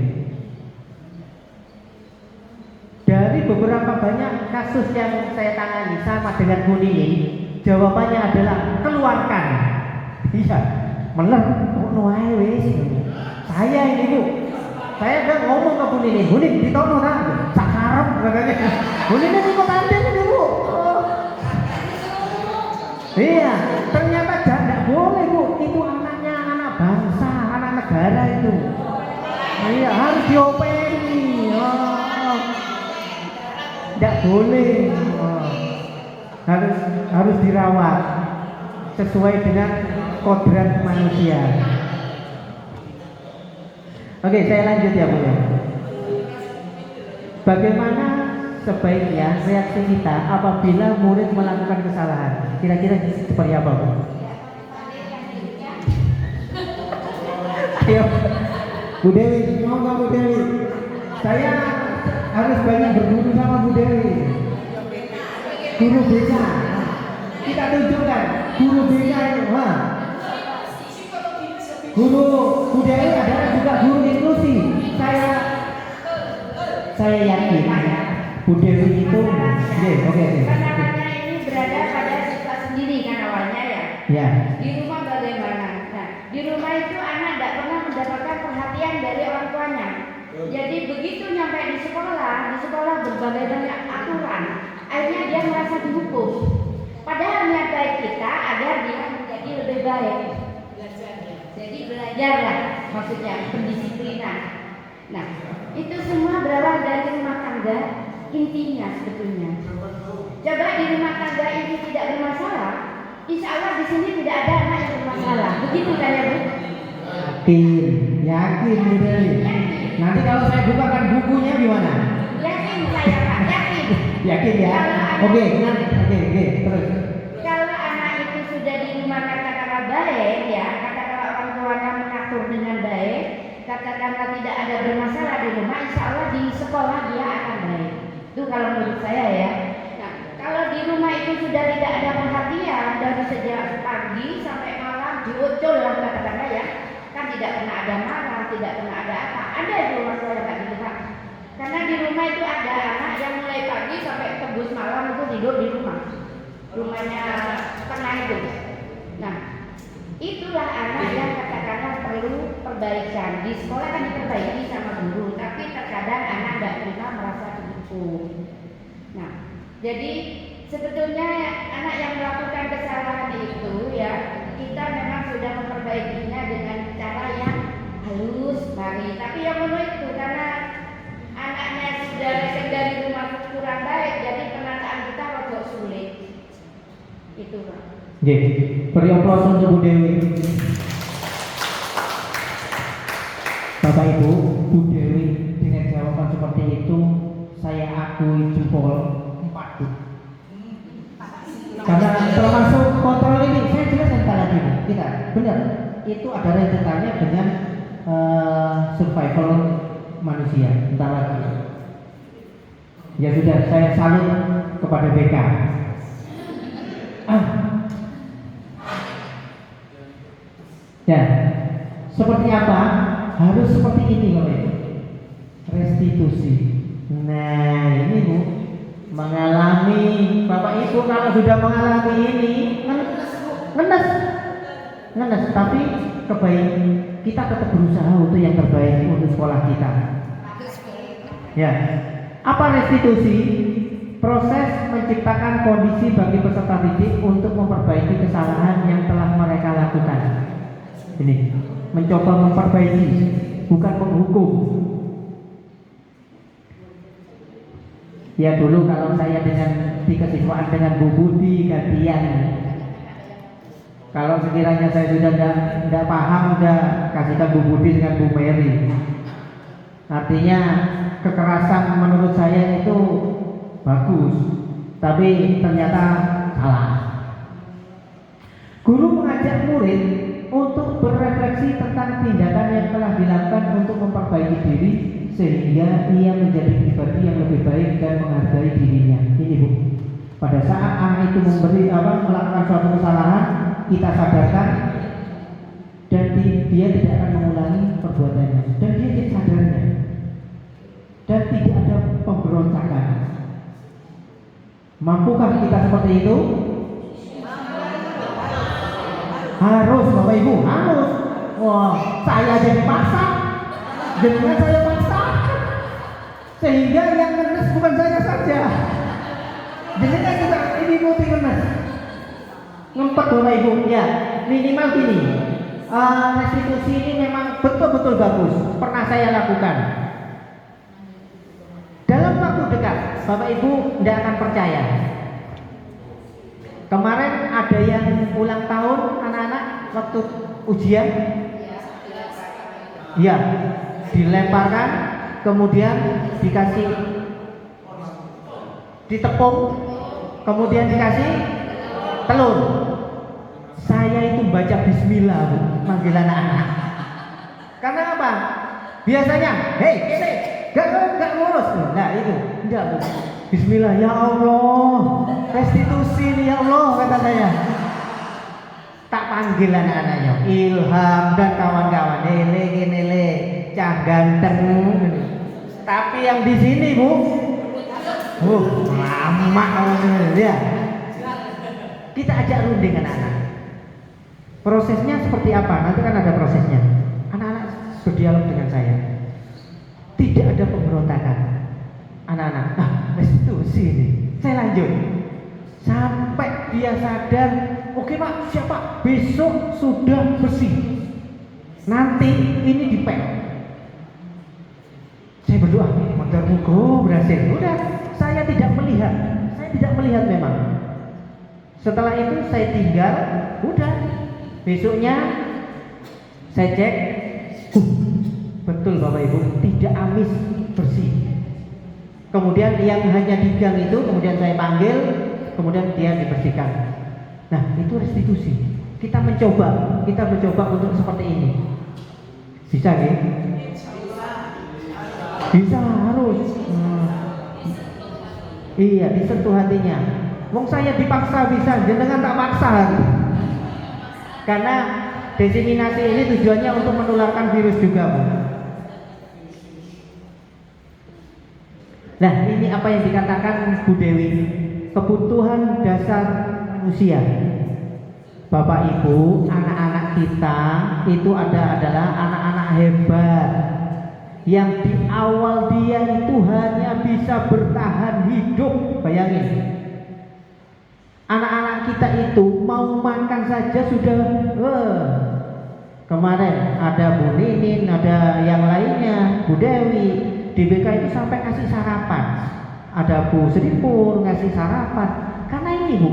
Dari beberapa banyak kasus yang saya tangani sama dengan Bu Nini, jawabannya adalah keluarkan. Iya. Meler, ono ae wis. Saya ini Bu. Saya udah ngomong ke Bu Nini, Bu Nini ditono ta? Sakarep katanya. Bu Nini kok tandem ini Bu. Oh. Iya, ternyata tidak boleh Bu. Itu anaknya anak bangsa, anak negara itu. Iya, harus diopeni. Oh. Tidak boleh. Oh. Harus dirawat sesuai dengan kodrat manusia. Oke, saya lanjut ya Bu ya. Bagaimana sebaiknya reaksi kita apabila murid melakukan kesalahan? Kira-kira seperti apa Bu? Ayo, Bu Dewi, mau nggak Bu Dewi? Saya harus banyak berguru sama Bu Dewi. Guru BK, kita tunjukkan guru BK itu. Guru Bu Dewi adalah juga guru inklusi. Saya yakin Bu Dewi itu, oke. Anak-anaknya ini berada pada siswa sendiri kan awalnya ya. Ya. Di rumah bagaimana? Nah, di rumah itu anak tidak pernah mendapatkan perhatian dari orang tuanya. Jadi begitu nyampe di sekolah berbagai banyak aturan. Akhirnya dia merasa dihukum. Padahal niat baik kita agar dia menjadi lebih baik. Jadi belajarlah, maksudnya pendisiplinan. Nah, itu semua berawal dari rumah tangga intinya sebetulnya. Coba di rumah tangga ini tidak bermasalah, insya Allah di sini tidak ada anak yang bermasalah. Begitu kan ya Bu? Yakin Bu Dewi. Nanti kalau saya bukakan bukunya gimana? Yakin saya Pak, yakin. Yakin ya? Oke, terus. Kalau anak itu sudah di rumah katakanlah baik ya, katakanlah orang tuanya mengatur dengan baik, katakanlah tidak ada bermasalah di rumah, insya Allah di sekolah dia akan baik. Itu kalau menurut saya ya. Nah, kalau di rumah itu sudah tidak ada perhatian dari sejak pagi sampai malam diucul lah katakanlah ya, kan tidak pernah ada marah, tidak pernah ada apa. Ada di rumah saya Pak di rumah. Karena di rumah itu ada anak yang mulai pagi sampai tembus malam itu tidur di rumah. Rumahnya tengah itu. Nah, itulah anak yang katakanlah perlu perbaikan. Di sekolah kan diperbaiki sama guru, tapi terkadang anak tidak pernah merasa dihukum. Nah, jadi sebetulnya anak yang melakukan kesalahan itu ya, kita memang sudah memperbaikinya dengan cara yang halus, mari. Tapi yang menurut itu karena anaknya sudah dari rumah kurang baik, jadi penataan kita agak sulit. Itu Pak. Beri aplaus untuk Bu Dewi. Bapak Ibu, Bu Dewi dengan jawaban seperti itu saya akui jempol 4. Karena termasuk kontrol ini. Saya jelaskan lagi kita benar itu ada rentetannya dengan survival manusia. Bentar lagi. Ya sudah, saya salut kepada BK. Ya, seperti apa? Harus seperti ini kalau itu. Restitusi. Nah, ini Bu, mengalami Bapak Ibu kalau sudah mengalami ini ngenes, tapi kita tetap berusaha untuk yang terbaik untuk sekolah kita. Ya, apa restitusi? Proses menciptakan kondisi bagi peserta didik untuk memperbaiki kesalahan yang telah mereka lakukan. Ini mencoba memperbaiki, bukan menghukum. Ya dulu kalau saya dengan di kesiswaan dengan Bu Budi gantian. Kalau sekiranya saya sudah tidak paham, udah kasihkan Bu Budi dengan Bu Mary. Artinya kekerasan menurut saya itu bagus, tapi ternyata salah. Guru mengajak murid untuk berefleksi tentang tindakan yang telah dilakukan untuk memperbaiki diri sehingga ia menjadi pribadi yang lebih baik dan menghargai dirinya. Ini Bu, pada saat anak itu melakukan suatu kesalahan, kita sadarkan dan dia tidak akan mengulangi perbuatannya dan dia tidak sadarnya dan tidak ada pemberontakan. Mampukah kita seperti itu? Harus Bapak Ibu, harus. Wah, saya jadi paksa, jadinya saya paksa, sehingga yang ngenes bukan saya saja. Jadinya kita ini multi ngenes, ngempet Bapak Ibu. Ya, minimal gini. Restitusi ini memang betul-betul bagus. Pernah saya lakukan. Dalam waktu dekat, Bapak Ibu tidak akan percaya. Kemarin ada yang ulang tahun anak-anak waktu ujian, ya dilemparkan, kemudian dikasih ditepung, kemudian dikasih telur. Saya itu baca Bismillah Bu, manggil anak-anak. Karena apa? Biasanya, hei, ini gak ngurus. Nah itu, enggak Bu. Bismillah, ya Allah, restitusi nih ya Allah, kata saya. Tak panggil anak-anaknya, Ilham dan kawan-kawan, nele, cah ganteng. Tapi yang di sini Bu, lama ya. Kita ajak runding anak-anak. Prosesnya seperti apa? Nanti kan ada prosesnya. Anak-anak berdialog dengan saya. Tidak ada pemberontakan. Anak-anak, restitusi ini. Saya lanjut sampai dia sadar. Oke Pak, siapa? Besok sudah bersih. Nanti ini dipel. Saya berdoa, moga-moga berhasil. Udah, saya tidak melihat memang. Setelah itu saya tinggal. Udah, besoknya saya cek. Betul Bapak Ibu, tidak amis, bersih. Kemudian yang hanya di gang itu kemudian saya panggil, kemudian dia dibersihkan. Nah itu restitusi. Kita mencoba untuk seperti ini. Bisa ya? Bisa, harus. Iya, disentuh hatinya. Wong saya dipaksa bisa, jenengan tak paksa. Karena diseminasi ini tujuannya untuk menularkan virus juga Bu. Nah ini apa yang dikatakan Bu Dewi, kebutuhan dasar manusia. Bapak Ibu, anak-anak kita itu adalah anak-anak hebat yang di awal dia itu hanya bisa bertahan hidup. Bayangin, anak-anak kita itu mau makan saja sudah kemarin ada Bu Ninin, ada yang lainnya, Bu Dewi di BK itu sampai kasih sarapan. Ada Bu Sri Pur ngasih sarapan. Karena ini Bu.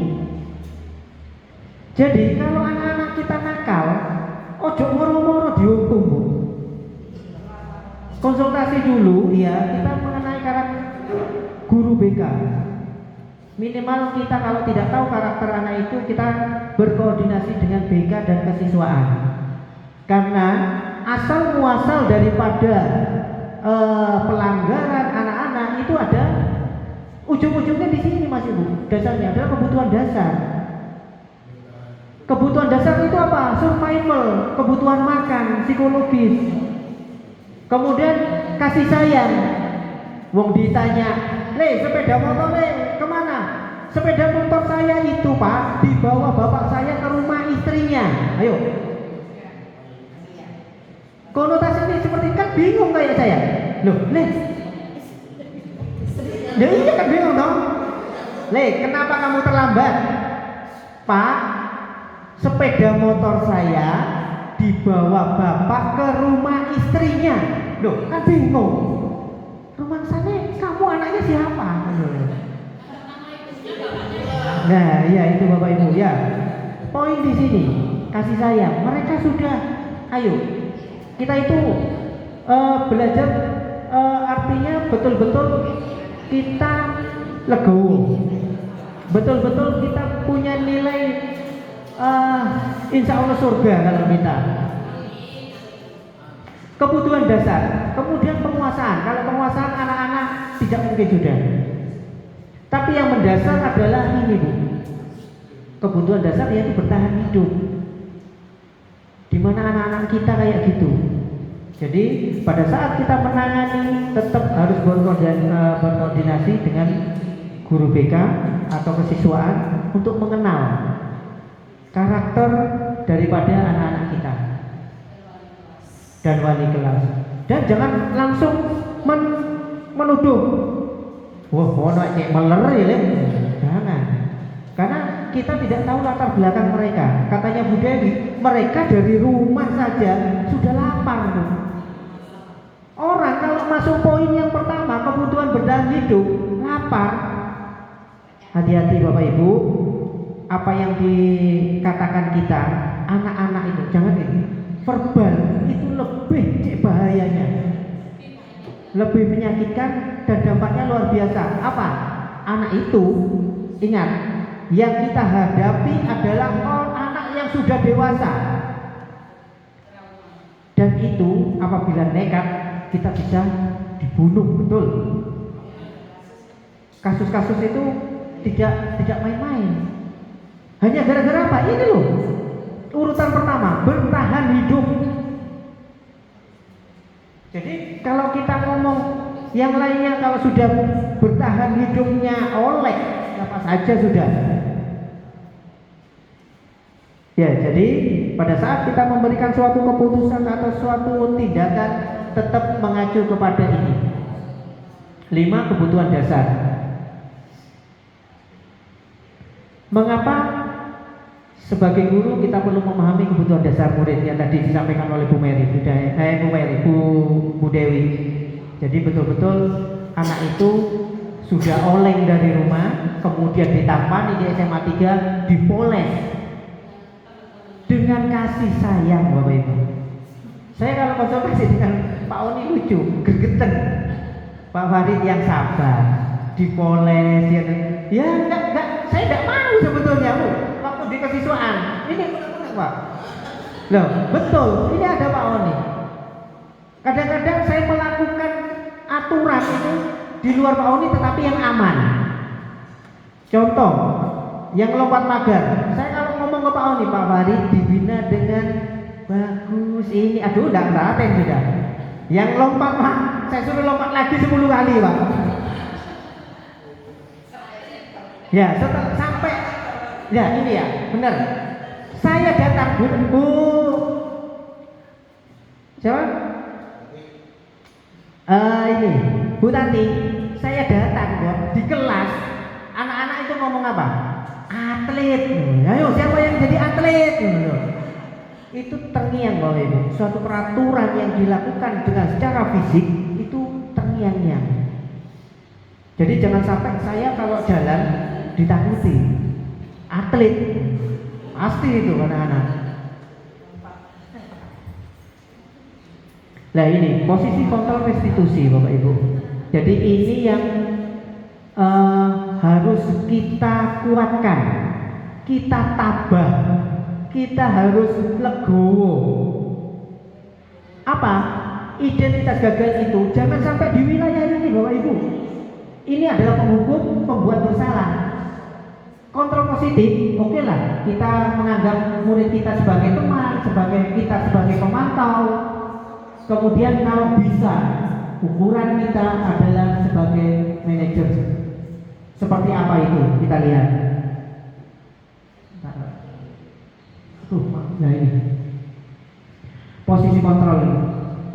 Jadi kalau anak-anak kita nakal, ojo moro-moro dihukum Bu. Konsultasi dulu ya, kita mengenai karakter guru BK. Minimal kita kalau tidak tahu karakter anak itu, kita berkoordinasi dengan BK dan kesiswaan. Karena asal muasal daripada pelanggaran anak-anak itu ada ujung-ujungnya di sini Mas Ibu. Dasarnya adalah kebutuhan dasar. Kebutuhan dasar itu apa? Survival, kebutuhan makan, psikologis. Kemudian kasih sayang. Wong ditanya, "Le, sepeda motor le, kemana?" "Sepeda motor saya itu Pak, dibawa bapak saya ke rumah istrinya." Ayo. Konotasinya seperti, kan bingung kayak saya. Loh, Le. Ya iya kan bingung dong. Le, kenapa kamu terlambat? Pak, sepeda motor saya dibawa bapak ke rumah istrinya. Loh, kan bingung. Rumah sana kamu anaknya siapa? Nah, iya itu Bapak Ibu ya. Poin di sini kasih sayang. Mereka sudah, ayo kita itu belajar, artinya betul-betul kita legowo, betul-betul kita punya nilai insya Allah surga kalau kita. Kebutuhan dasar, kemudian penguasaan. Kalau penguasaan anak-anak tidak mungkin sudah. Tapi yang mendasar adalah ini Bu. Kebutuhan dasar yaitu bertahan hidup. Di mana anak-anak kita kayak gitu. Jadi pada saat kita menangani tetap harus berkoordinasi dengan guru BK atau kesiswaan untuk mengenal karakter daripada anak-anak kita dan wali kelas. Dan jangan langsung menuduh, wah ono cek meler ya, jangan. Karena kita tidak tahu latar belakang mereka. Katanya Bu Dewi, mereka dari rumah saja sudah lapar. Orang kalau masuk poin yang pertama, kebutuhan bertahan hidup, lapar. Hati-hati Bapak Ibu, apa yang dikatakan kita, anak-anak itu jangan ini. Verbal itu lebih bahayanya, lebih menyakitkan dan dampaknya luar biasa. Apa? Anak itu, ingat, yang kita hadapi adalah anak yang sudah dewasa. Dan itu apabila nekat kita bisa dibunuh, betul. Kasus-kasus itu tidak main-main. Hanya gara-gara apa? Ini loh. Urutan pertama, bertahan hidup. Jadi kalau kita ngomong yang lainnya, kalau sudah bertahan hidupnya oleh apa saja sudah. Ya, jadi pada saat kita memberikan suatu keputusan atau suatu tindakan tetap mengacu kepada ini. 5 kebutuhan dasar. Mengapa sebagai guru kita perlu memahami kebutuhan dasar murid yang tadi disampaikan oleh Bu Dewi. Jadi betul-betul anak itu sudah oleng dari rumah, kemudian ditampani di SMA 3, dipoles dengan kasih sayang Bapak Ibu. Saya kalau konsultasi dengan Pak Oni lucu, gergeten. Pak Farid yang sabar, dipoles, ya enggak, saya enggak mau sebetulnya Bu. Waktu di kesiswaan, ini benar-benar Pak. Loh, betul, ini ada Pak Oni. Kadang-kadang saya melakukan aturan itu di luar Pak Oni tetapi yang aman. Contoh, yang lompat pagar. Saya kalau ngomong ke Pak Oni, Pak Farid dibina dengan bagus ini, aduh enggak telaten sudah. Yang lompat Pak, saya suruh lompat lagi 10 kali Pak. Ya, sampai ya ini ya, benar. Saya datang Bu siapa? Ini Bu Tanti, saya datang Bu di kelas. Anak-anak itu ngomong apa? Atlet. Ayo siapa yang jadi atlet? Itu terngiang Bapak Ibu. Suatu peraturan yang dilakukan dengan secara fisik itu terngiang-ngiang. Jadi jangan sampai saya kalau jalan ditakuti. Atlet pasti itu anak-anak. Nah ini posisi kontrol restitusi Bapak Ibu. Jadi ini yang harus kita kuatkan, kita tabah, kita harus legowo. Apa? Identitas gagal itu jangan sampai di wilayah ini, Bapak Ibu. Ini adalah penghukum pembuat bersalah. Kontrol positif, oke lah, kita menganggap murid kita sebagai teman, kita sebagai pemantau. Kemudian kalau bisa, ukuran kita adalah sebagai manajer. Seperti apa itu? Kita lihat. Nah ini posisi kontrol ini.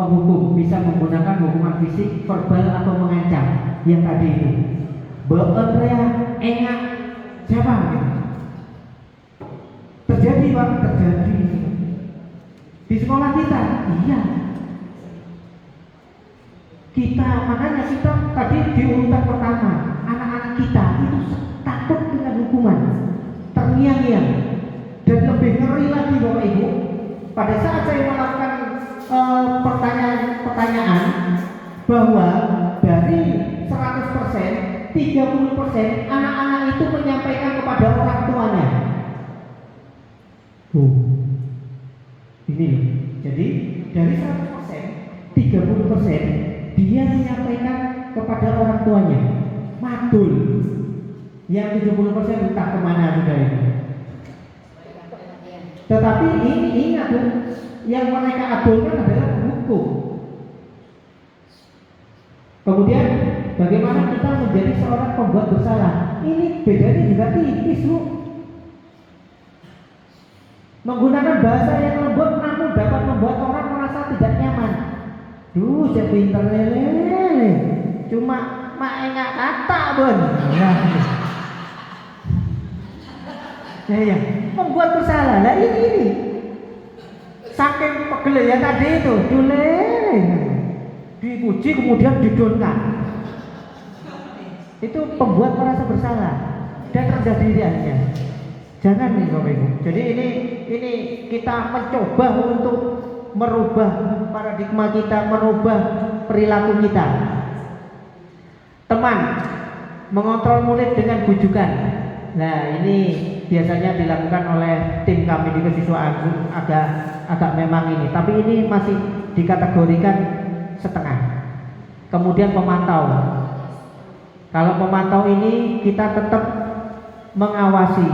Penghukum bisa menggunakan hukuman fisik, verbal atau mengancam. Yang tadi itu beonrea enak siapa? Terjadi Pak, terjadi di sekolah kita. Iya, kita makanya kita tadi di urutan pertama, anak-anak kita itu takut dengan hukuman, terngiang-ngiang, dan lebih ngeri lagi Bapak Ibu. Pada saat saya melakukan pertanyaan bahwa dari 100%, 30% anak-anak itu menyampaikan kepada orang tuanya. Ini loh. Jadi dari 100%, 30% dia menyampaikan kepada orang tuanya. Madul. Yang 70% entah kemana sudah itu. Tetapi ini ingat tuh, yang mereka adulkan adalah hukum. Kemudian bagaimana kita menjadi seorang pembuat bersalah? Ini bedanya juga tipis, Bu. Menggunakan bahasa yang lembut namun dapat membuat orang merasa tidak nyaman. Duh, saya pinter lele. Cuma mak enggak kata, Bun. Ya, membuat bersalah. Lah ini. Saking pegel ya tadi itu, dulele. Dipuji kemudian didonkan. Itu pembuat merasa bersalah dan rendah dirinya. Jangan nih Bapak Ibu. Jadi ini kita mencoba untuk merubah paradigma kita, merubah perilaku kita. Teman mengontrol murid dengan bujukan. Nah ini biasanya dilakukan oleh tim kami di kesiswaan, agak memang ini. Tapi ini masih dikategorikan setengah. Kemudian pemantau. Kalau pemantau ini kita tetap mengawasi.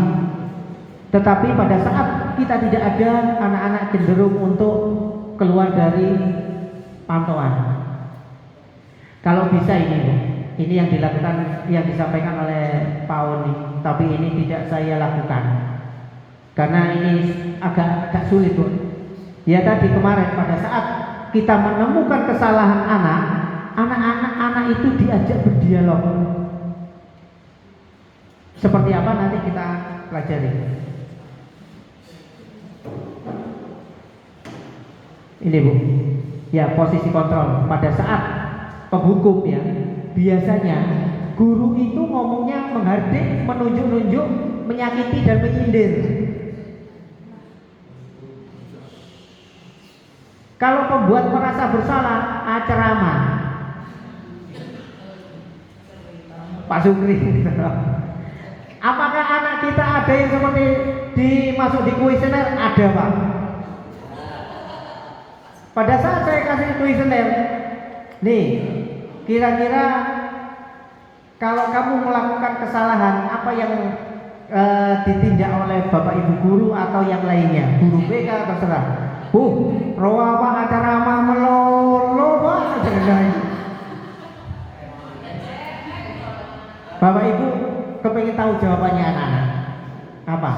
Tetapi pada saat kita tidak ada, anak-anak cenderung untuk keluar dari pantauan. Kalau bisa ini yang dilakukan, yang disampaikan oleh Pak Oni, tapi ini tidak saya lakukan karena ini agak sulit, Bu. Ya tadi kemarin pada saat kita menemukan kesalahan anak itu diajak berdialog. Seperti apa nanti kita pelajari. Ini Bu, ya posisi kontrol pada saat penghukum ya. Biasanya guru itu ngomongnya menghardik, menunjuk-nunjuk, menyakiti dan menyindir. Kalau pembuat merasa bersalah, ceramah. Pak Sukri. Apakah anak kita ada yang seperti dimasuk di kuesioner? Ada Pak. Pada saat saya kasih kuesioner, nih kira-kira kalau kamu melakukan kesalahan apa yang ditindak oleh Bapak Ibu guru atau yang lainnya, guru BK terserah. Roa Pak acara mah melolo Pak. Bapak Ibu kepingin tahu jawabannya anak-anak apa?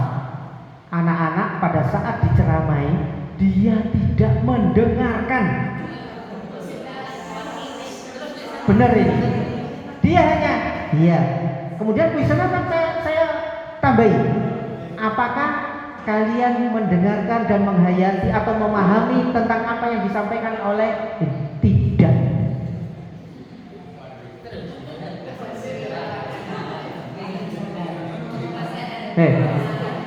Anak-anak pada saat diceramai dia tidak mendengarkan. Benar ini. Dia hanya iya. Kemudian kuesioner kan saya tambahin. Apakah kalian mendengarkan dan menghayati atau memahami tentang apa yang disampaikan oleh tidak?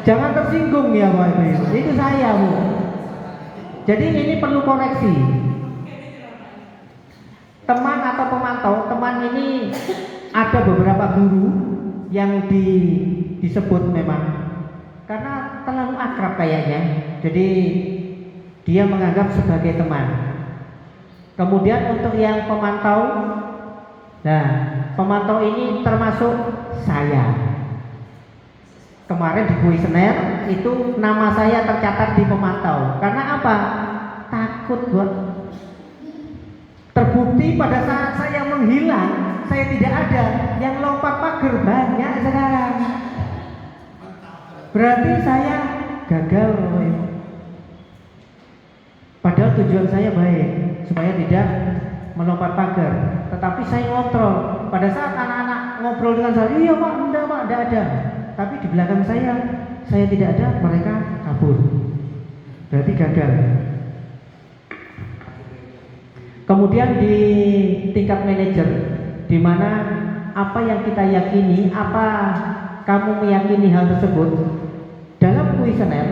Jangan tersinggung ya Pak Ibu. Itu saya Bu. Jadi ini perlu koreksi. Teman atau pemantau, teman ini ada beberapa guru yang disebut memang karena terlalu akrab kayaknya, jadi dia menganggap sebagai teman. Kemudian untuk yang pemantau, nah pemantau ini termasuk saya. Kemarin di kuesioner itu nama saya tercatat di pemantau. Karena apa? Takut buat terbukti pada saat saya menghilang, saya tidak ada. Yang lompat pagar banyak sekarang. Berarti saya gagal. Padahal tujuan saya baik, supaya tidak melompat pagar. Tetapi saya ngontrol. Pada saat anak-anak ngobrol dengan saya, iya pak, enggak ada. Tapi di belakang saya tidak ada, mereka kabur. Berarti gagal. Kemudian di tingkat manajer, di mana apa yang kita yakini, apa kamu meyakini hal tersebut dalam kuesioner,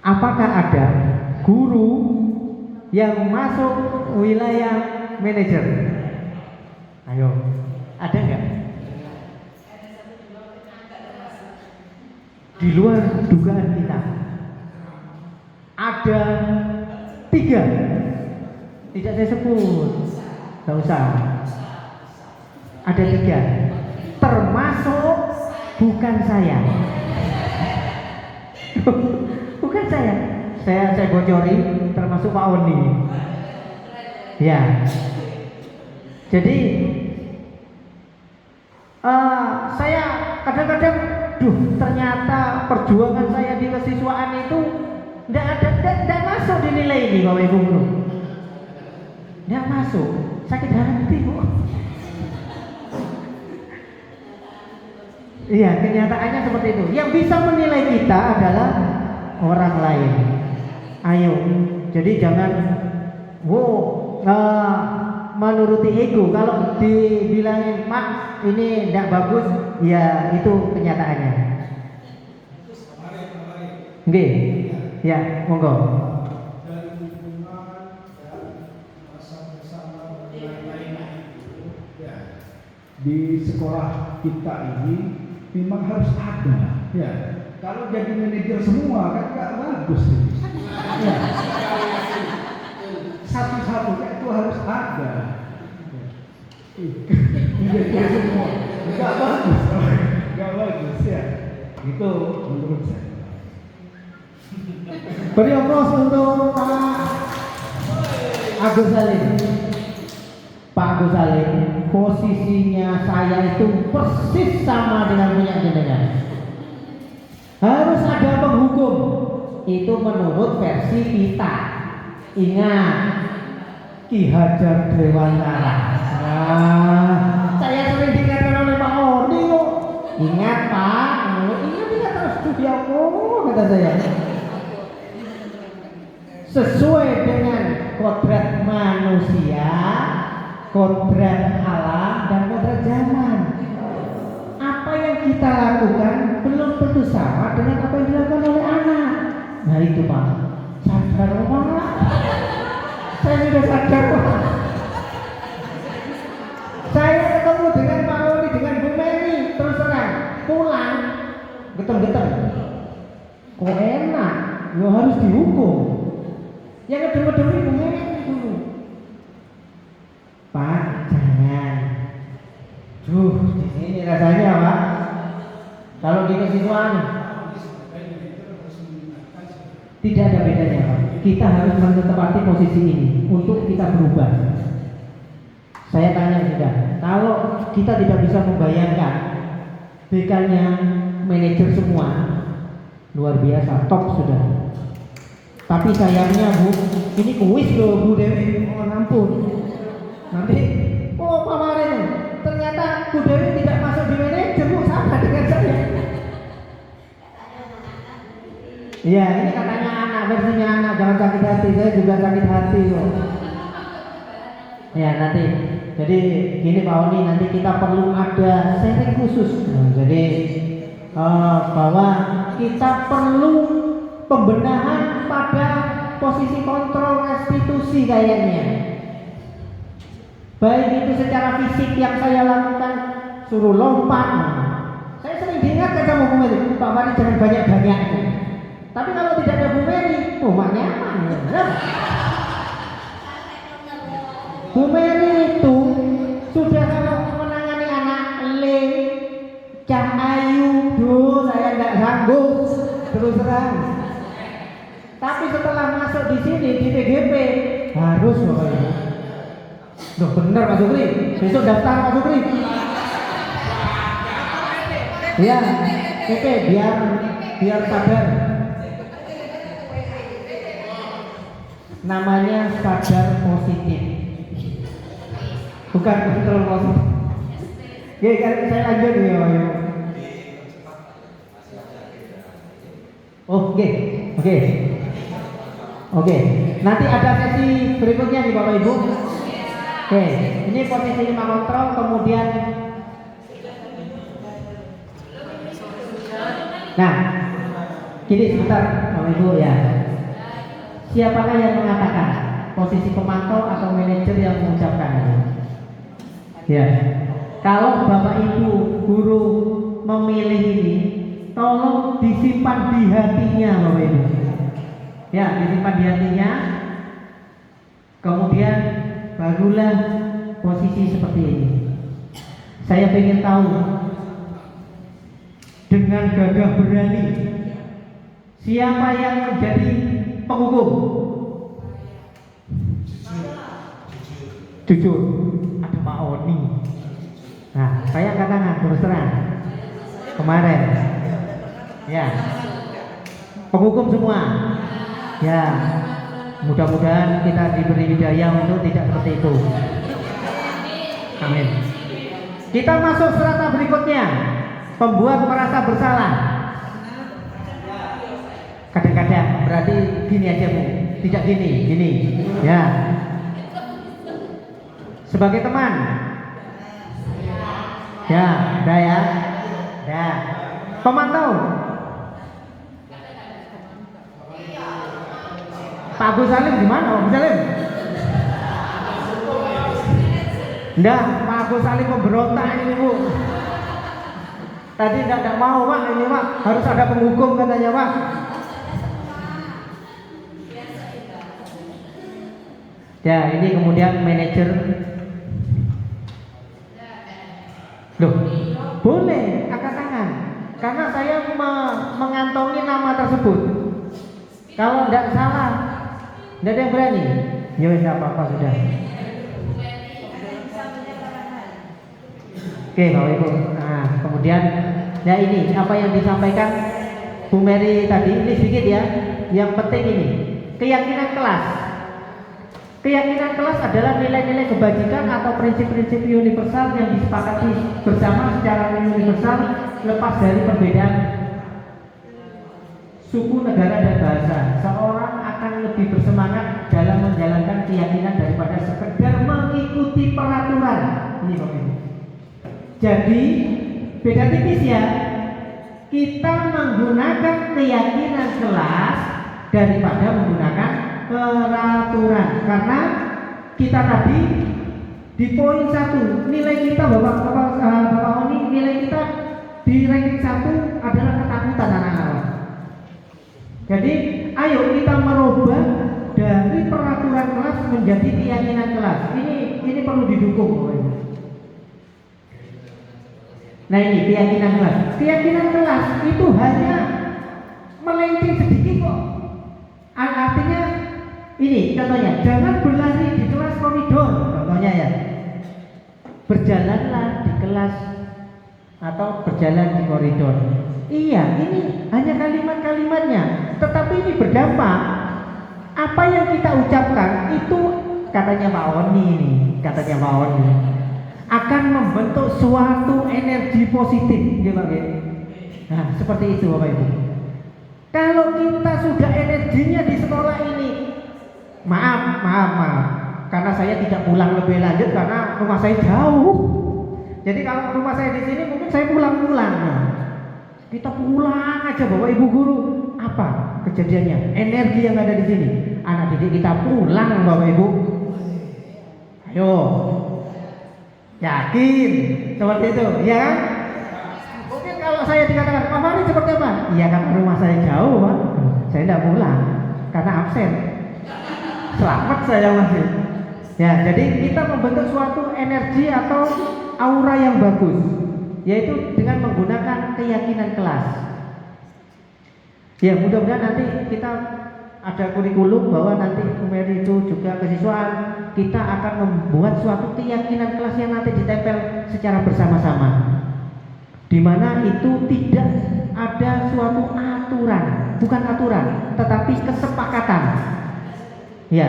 apakah ada guru yang masuk wilayah manajer? Ayo, ada nggak? Di luar dugaan kita ada 3, tidak saya sebut, nggak usah. Ada 3, termasuk bukan saya. Bukan saya bocori, termasuk Pak Oni. Ya, jadi saya kadang-kadang, ternyata perjuangan saya di kesiswaan itu tidak masuk di nilai ini, Bapak Ibu Guru. Tidak masuk, sakit hati Bu. Iya, kenyataannya seperti itu. Yang bisa menilai kita adalah orang lain. Ayo, jadi jangan menuruti ego. Kalau dibilangin Mak ini tidak bagus, ya itu kenyataannya. Nggih, ya monggo. Di sekolah kita ini memang harus ada, ya. Kalau jadi manajer semua kan nggak bagus. Ya. Satu-satu itu harus ada. Manajer semua nggak bagus ya. Itu menurut saya. Beri aplaus untuk Pak Agus Salim. Pak Agus Salim, posisinya saya itu persis sama dengan punya jenengan. Harus ada penghukum. Itu menurut versi kita. Ingat, Ki Hajar Dewantara. Saya sering diingatkan oleh Pak Odi kok. Ingat Pak, ingat terus studiamu, kata saya. Sesuai dengan kodrat manusia, kodrat alam, dan kodrat zaman. Apa yang kita lakukan belum tentu sama dengan apa yang dilakukan oleh anak. Nah itu Pak, sadar Pak. Saya sudah sadar Pak. Saya ketemu dengan Pak Oli, dengan Bu Mary, terus terang pulang getem-getem. Kok enak? Lo harus dihukum. Yang kedua-dua Bu Mary dulu. Pak, jangan. Di sini rasanya Pak. Kalau di kesiswaan tidak ada bedanya Pak. Kita harus menempati posisi ini untuk kita berubah. Saya tanya sudah, kalau kita tidak bisa membayangkan BK-nya manajer semua, luar biasa, top sudah. Tapi sayangnya Bu, ini kuis loh Bu Dewi, mohon ampun. Nanti, Pak Marin, ternyata Bu Dewi tidak masuk di manajer Bu, sama dengan saya. Iya, ini katanya anak, versinya anak, jangan sakit hati, saya juga sakit hati kok. Ya nanti, jadi gini Pak Oni, nanti kita perlu ada sharing khusus. Jadi bahwa kita perlu pembenahan pada posisi kontrol restitusi kayaknya. Baik itu secara fisik yang saya lakukan, suruh lompat. Saya sering diingatkan sama Bu Meri, Pak Farid jangan banyak-banyak. Tapi kalau tidak ada Bu Meri, mak nyaman ya. Bu Meri itu sudah kalau menangani anak Le, Cah Ayu, saya nggak sanggup terus terang. Tapi setelah masuk di sini di TGP harus Bapak Ibu. Loh bener Pak Sukri, besok daftar Pak Sukri. Ya, PP biar sadar. Namanya sadar positif, bukan kontrol positif. Oke, saya lanjut ya Pak Ibu. Oke. Nanti ada sesi berikutnya nih Bapak Ibu. Oke, ini posisi 5 kontrol, kemudian nah, gini sebentar Bapak Ibu ya. Siapakah yang mengatakan posisi pemantau atau manajer yang mengucapkan? Ya. Kalau Bapak Ibu guru memilih ini, tolong disimpan di hatinya Bapak Ibu. Ya, disimpan di hatinya. Kemudian barulah posisi seperti ini. Saya ingin tahu dengan gagah berani siapa yang menjadi penghukum? Jujur, ada Pak Oni. Nah, saya angkat tangan terus terang. Kemarin, ya, penghukum semua. Ya, mudah-mudahan kita diberi hidayah untuk tidak seperti itu. Amin. Kita masuk strata berikutnya, pembuat merasa bersalah. Kadang-kadang berarti gini aja Bu, tidak gini. Ya. Sebagai teman. Ya, udah ya. Ya. Pemantau. Pak Agus Salim gimana Pak Agus Salim? Enggak, Pak Agus Salim memberontak ini Bu. Tadi tidak mau Pak, ini Pak harus ada penghukum katanya Pak. Ya, ini kemudian manajer. Loh, boleh angkat tangan karena saya mengantongi nama tersebut. Kalau tidak salah, tidak ada yang berani. Ya tidak apa-apa sudah. Oke Bapak Ibu. Nah kemudian ya ini apa yang disampaikan Bu Meri tadi ini sedikit ya. Yang penting ini keyakinan kelas. Keyakinan kelas adalah nilai-nilai kebajikan atau prinsip-prinsip universal yang disepakati bersama secara universal lepas dari perbedaan suku, negara, dan bahasa. Seorang akan lebih bersemangat dalam menjalankan keyakinan daripada sekedar mengikuti peraturan. Ini Bapak Ibu. Jadi beda tipis ya. Kita menggunakan keyakinan kelas daripada menggunakan peraturan. Karena kita tadi di poin 1 nilai kita Bapak Oni, nilai kita di ranking 1 adalah ketakutan anak-anak. Jadi ayo kita merubah dari peraturan kelas menjadi keyakinan kelas. Ini perlu didukung Bapak Ibu. Nah ini keyakinan kelas. Keyakinan kelas itu hanya melenceng sedikit kok. Artinya ini contohnya, jangan berlari di kelas koridor. Contohnya ya, berjalanlah di kelas atau berjalan di koridor. Iya, ini hanya kalimat-kalimatnya, tetapi ini berdampak. Apa yang kita ucapkan itu katanya Pak Oni ini, akan membentuk suatu energi positif, gitu Pak. Nah, seperti itu Bapak Ibu. Kalau kita sudah energinya di sekolah ini, maaf, karena saya tidak pulang lebih lanjut karena rumah saya jauh. Jadi kalau rumah saya di sini mungkin saya pulang-pulang. Nah, kita pulang aja Bapak Ibu guru. Apa kejadiannya? Energi yang ada di sini anak didik kita pulang Bapak Ibu? Ayo, yakin seperti itu, ya kan? Mungkin kalau saya dikatakan Pak Farid seperti apa? Iya kan rumah saya jauh Pak, saya tidak pulang karena absen. Selamat saya masih. Ya, jadi kita membentuk suatu energi atau aura yang bagus, yaitu dengan menggunakan keyakinan kelas. Ya, mudah-mudahan nanti kita ada kurikulum bahwa nanti Umeri itu juga kesiswaan kita akan membuat suatu keyakinan kelas yang nanti ditempel secara bersama-sama, di mana itu tidak ada suatu aturan, bukan aturan, tetapi kesepakatan. Ya,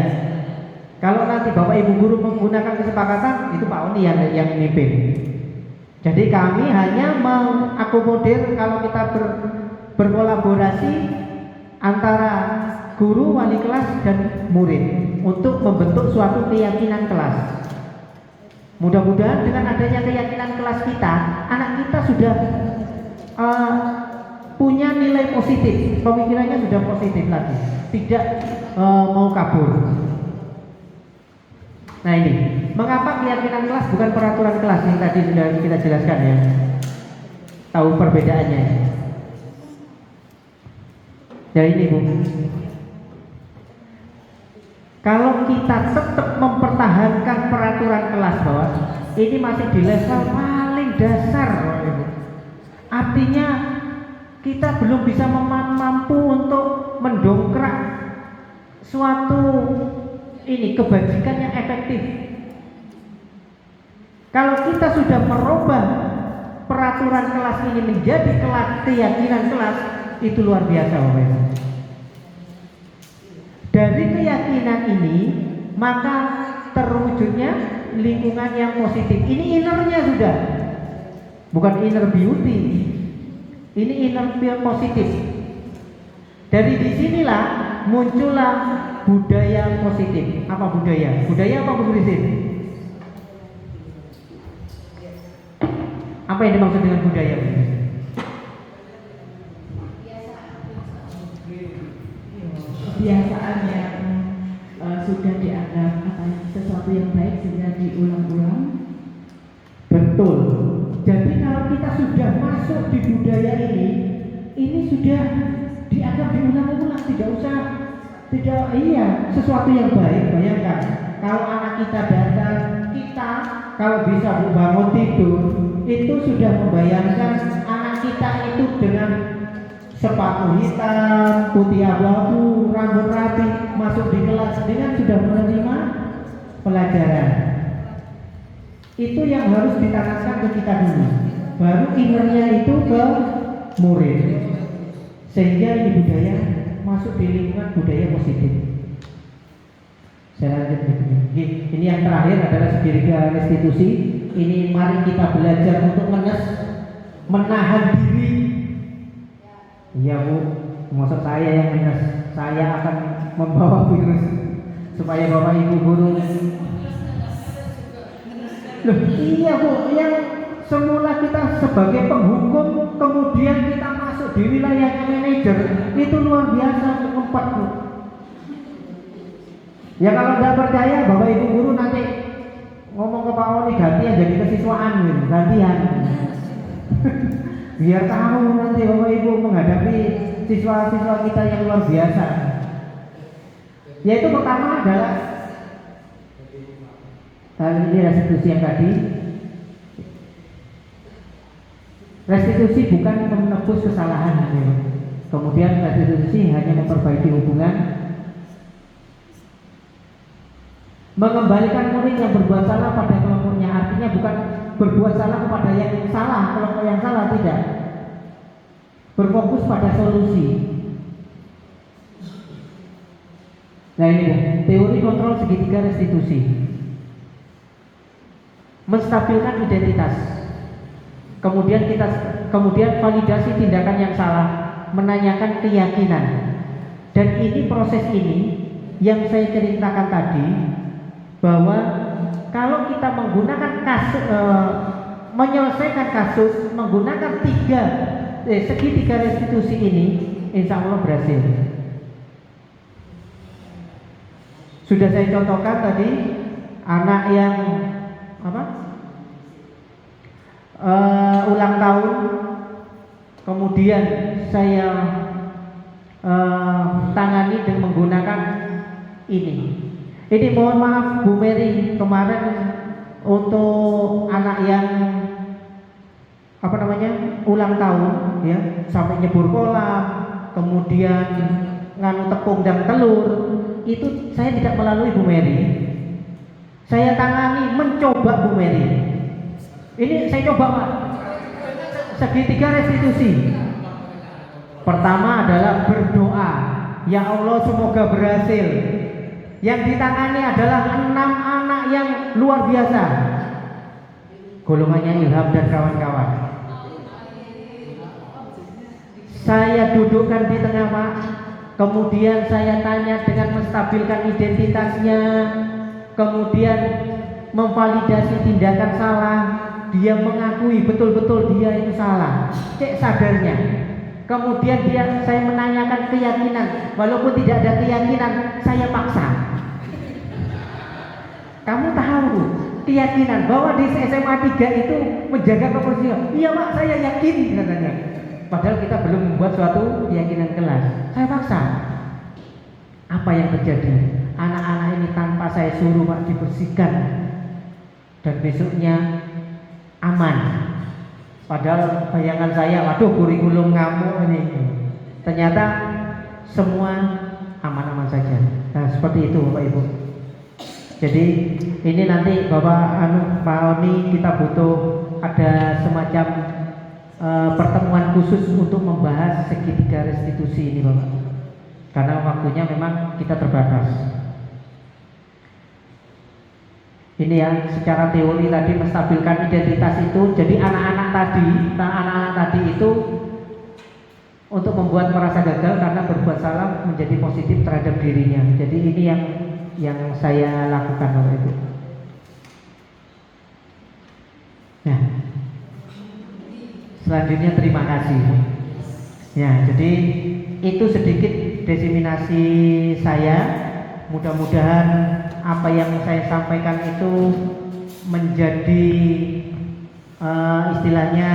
kalau nanti Bapak Ibu guru menggunakan kesepakatan, itu Pak Oni yang mimpin. Jadi kami hanya mengakomodir kalau kita berkolaborasi antara guru, wali kelas, dan murid untuk membentuk suatu keyakinan kelas. Mudah-mudahan dengan adanya keyakinan kelas kita, anak kita sudah punya nilai positif, pemikirannya sudah positif lagi, tidak mau kabur. Nah ini, mengapa keyakinan kelas bukan peraturan kelas yang tadi sudah kita jelaskan ya? Tahu perbedaannya? Ya ini Bu. Kalau kita tetap mempertahankan peraturan kelas bahwa ini masih di level paling dasar, artinya kita belum bisa mampu untuk mendongkrak suatu kebajikan yang efektif. Kalau kita sudah merubah peraturan kelas ini menjadi keyakinan kelas, itu luar biasa Bapak Ibu. Dari keyakinan ini maka terwujudnya lingkungan yang positif. Ini innernya sudah, bukan inner beauty, ini inner positif. Dari disinilah muncullah budaya positif. Apa budaya? Budaya apa Bu Christine? Apa yang dimaksud dengan budaya? Kebiasaan yang sudah dianggap sesuatu yang baik sehingga diulang-ulang. Betul. Jadi kalau kita sudah masuk di budaya ini sudah dianggap diulang-ulang, tidak sesuatu yang baik. Bayangkan kalau anak kita datang, kita kalau bisa bangun tidur itu sudah membayangkan anak kita itu dengan sepatu hitam, putih abu-abu, rambut rapi, masuk di kelas dengan sudah menerima pelajaran. Itu yang harus ditanamkan ke kita dulu. Baru innernya itu ke murid. Sehingga ini budaya masuk di lingkungan budaya positif. Saya lanjut begini. Ini yang terakhir adalah segitiga restitusi. Ini mari kita belajar untuk menahan diri. Iya Bu, maksud saya yang minus, saya akan membawa virus supaya Bapak Ibu guru. Loh, iya Bu, yang semula kita sebagai penghukum, kemudian kita masuk di wilayahnya manajer, itu luar biasa tempat Bu. Ya kalau tidak percaya Bapak Ibu guru nanti ngomong ke Pak Oni gantian jadi kesiswaan gitu, gantian. Biar tahu nanti Bapak Ibu menghadapi siswa-siswa kita yang luar biasa. Yaitu pertama adalah ini restitusi yang tadi. Restitusi bukan menebus kesalahan, kemudian restitusi hanya memperbaiki hubungan, mengembalikan murid yang berbuat salah pada kelompoknya. Artinya bukan berbuat salah kepada yang salah, kelompok yang salah, tidak. Berfokus pada solusi. Nah ini teori kontrol segitiga restitusi. Menstabilkan identitas. Kemudian validasi tindakan yang salah, menanyakan keyakinan. Dan ini proses ini yang saya ceritakan tadi, bahwa kalau kita menggunakan kasus, menyelesaikan kasus menggunakan segitiga restitusi ini, insya Allah berhasil. Sudah saya contohkan tadi anak yang ulang tahun, kemudian saya tangani dengan menggunakan ini. Ini mohon maaf Bu Mary, kemarin untuk anak yang ulang tahun ya, sampai nyebur kolam, kemudian nganu tepung dan telur, itu saya tidak melalui Bu Mary. Saya tangani mencoba Bu Mary. Ini saya coba Pak. Segitiga restitusi. Pertama adalah berdoa, ya Allah semoga berhasil. Yang ditangani adalah 6 anak yang luar biasa, golongannya Ilham dan kawan-kawan. Saya dudukkan di tengah Pak, kemudian saya tanya dengan menstabilkan identitasnya, kemudian memvalidasi tindakan salah. Dia mengakui betul-betul dia itu salah, cek sadarnya. Kemudian saya menanyakan keyakinan, walaupun tidak ada keyakinan, saya paksa. Kamu tahu keyakinan bahwa di SMA 3 itu menjaga kebersihan? Iya Pak, saya yakin katanya. Padahal kita belum membuat suatu keyakinan kelas. Saya paksa. Apa yang terjadi? Anak-anak ini tanpa saya suruh Pak dibersihkan, dan besoknya aman. Padahal bayangan saya, waduh kurikulum ngamuk ini. Ternyata semua aman-aman saja. Nah seperti itu Bapak Ibu. Jadi ini nanti Pak Oni, kita butuh ada semacam pertemuan khusus untuk membahas segitiga restitusi ini Bapak. Karena waktunya memang kita terbatas. Ini ya, secara teori tadi menstabilkan identitas itu. Jadi anak-anak tadi itu untuk membuat merasa gagal karena berbuat salah menjadi positif terhadap dirinya. Jadi ini yang saya lakukan Bapak Ibu. Nah, selanjutnya terima kasih. Ya, jadi itu sedikit diseminasi saya. Mudah-mudahan apa yang saya sampaikan itu menjadi istilahnya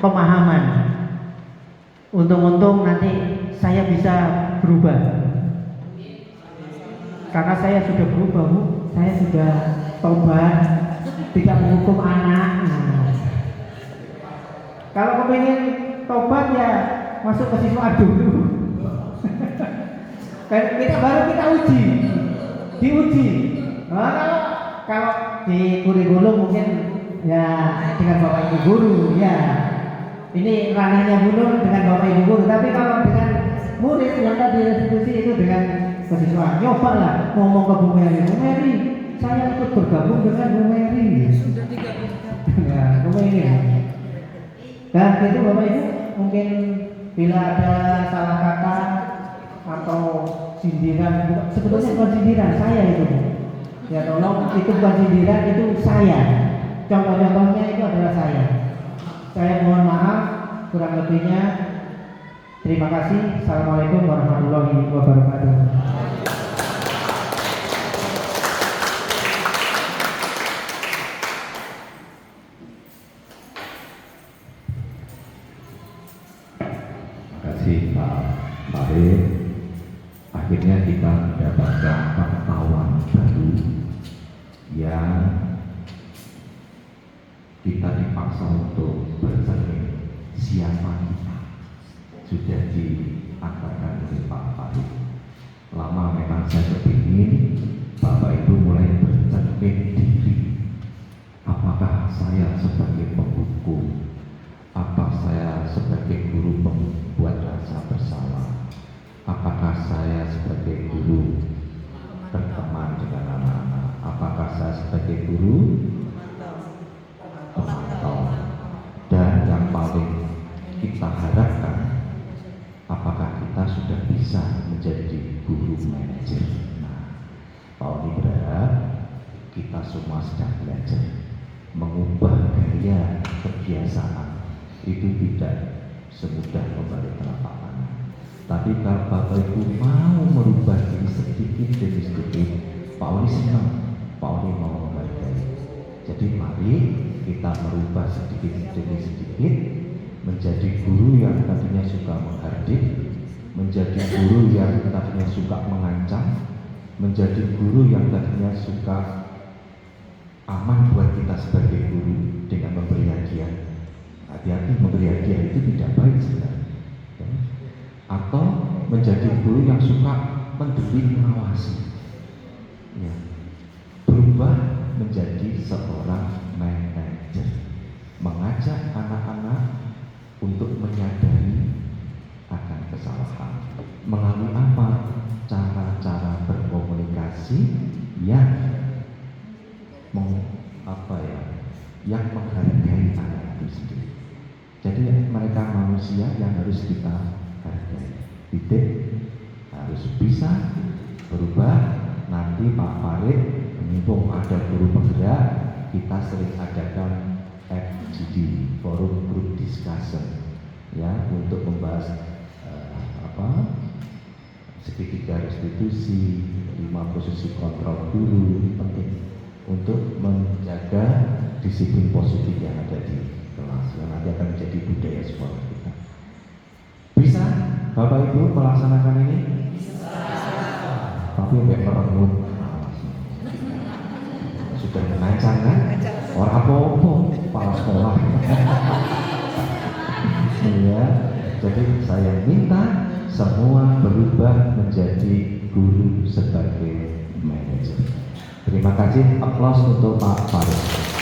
pemahaman. Untung-untung nanti saya bisa berubah. Karena saya sudah berubah Bu. Saya sudah tobat, tidak menghukum anak. Kalau kepingin tobat ya masuk ke siswa dulu. Kita diuji. Nah, kalau di kurikulum mungkin ya dengan Bapak Ibu guru ya. Ini ranahnya guru dengan Bapak Ibu guru. Tapi kalau dengan murid yang tadi restitusi itu dengan siswa, nyobalah ngomong ke Bu Mary. Bu Mary, saya ikut bergabung dengan Bu Mary. Ya, Bu Mary. Dan itu Bapak Ibu, mungkin bila ada salah kata atau sindiran, sebetulnya bukan sindiran, saya itu ya tolong, itu bukan sindiran, itu saya. Contoh-contohnya itu adalah saya mohon maaf kurang lebihnya. Terima kasih. Assalamualaikum warahmatullahi wabarakatuh. Terima kasih Pak Farid. Akhirnya kita mendapatkan pengetahuan baru yang kita dipaksa untuk bercermin siapa kita. Sudah dianggarkan oleh Pak Farid. Lama memang saya kepingin Bapak Ibu mulai bercermin diri. Apakah saya sebagai pembuku, apa saya sebagai guru pembuat rasa bersalah, apakah saya sebagai guru berteman dengan anak-anak, apakah saya sebagai guru pemantau, dan yang paling kita harapkan, apakah kita sudah bisa menjadi guru manajer. Nah, Pak Oni berharap kita semua sedang belajar mengubah gaya kebiasaan. Itu tidak semudah membalik telapak tangan. Tapi kalau Bapak Ibu mau merubah diri sedikit demi sedikit, Pak Oli senang, Pak Oli mau menghargai. Jadi mari kita merubah sedikit demi sedikit menjadi guru yang tadinya suka menghardik, menjadi guru yang tadinya suka mengancam, menjadi guru yang tadinya suka aman buat kita sebagai guru dengan memberi hadiah. Hati-hati, memberi hadiah itu tidak baik sebenarnya. Ya. Atau menjadi guru yang suka mendidik, mengawasi. Ya. Berubah menjadi seorang manajer, mengajak anak-anak untuk menyadari akan kesalahan. Melalui apa? Cara-cara berkomunikasi yang yang menghargai anak itu sendiri. Jadi mereka manusia yang harus kita hargai. Titik, harus bisa berubah. Nanti Pak Farid, mumpung ada guru penggerak, kita sering adakan FGD, Forum Group Discussion, ya, untuk membahas segitiga restitusi, 5 posisi kontrol guru, penting untuk menjaga disiplin positif yang ada di kelas, yang nanti akan menjadi budaya sekolah kita. Bisa Bapak Ibu melaksanakan ini? Bisa. Tapi sampai merengut, sudah mengancam kan? Orang apa-apa, kepala sekolah. Ya, jadi saya minta semua berubah menjadi guru sebagai manajer. Terima kasih, aplaus untuk Pak Farid.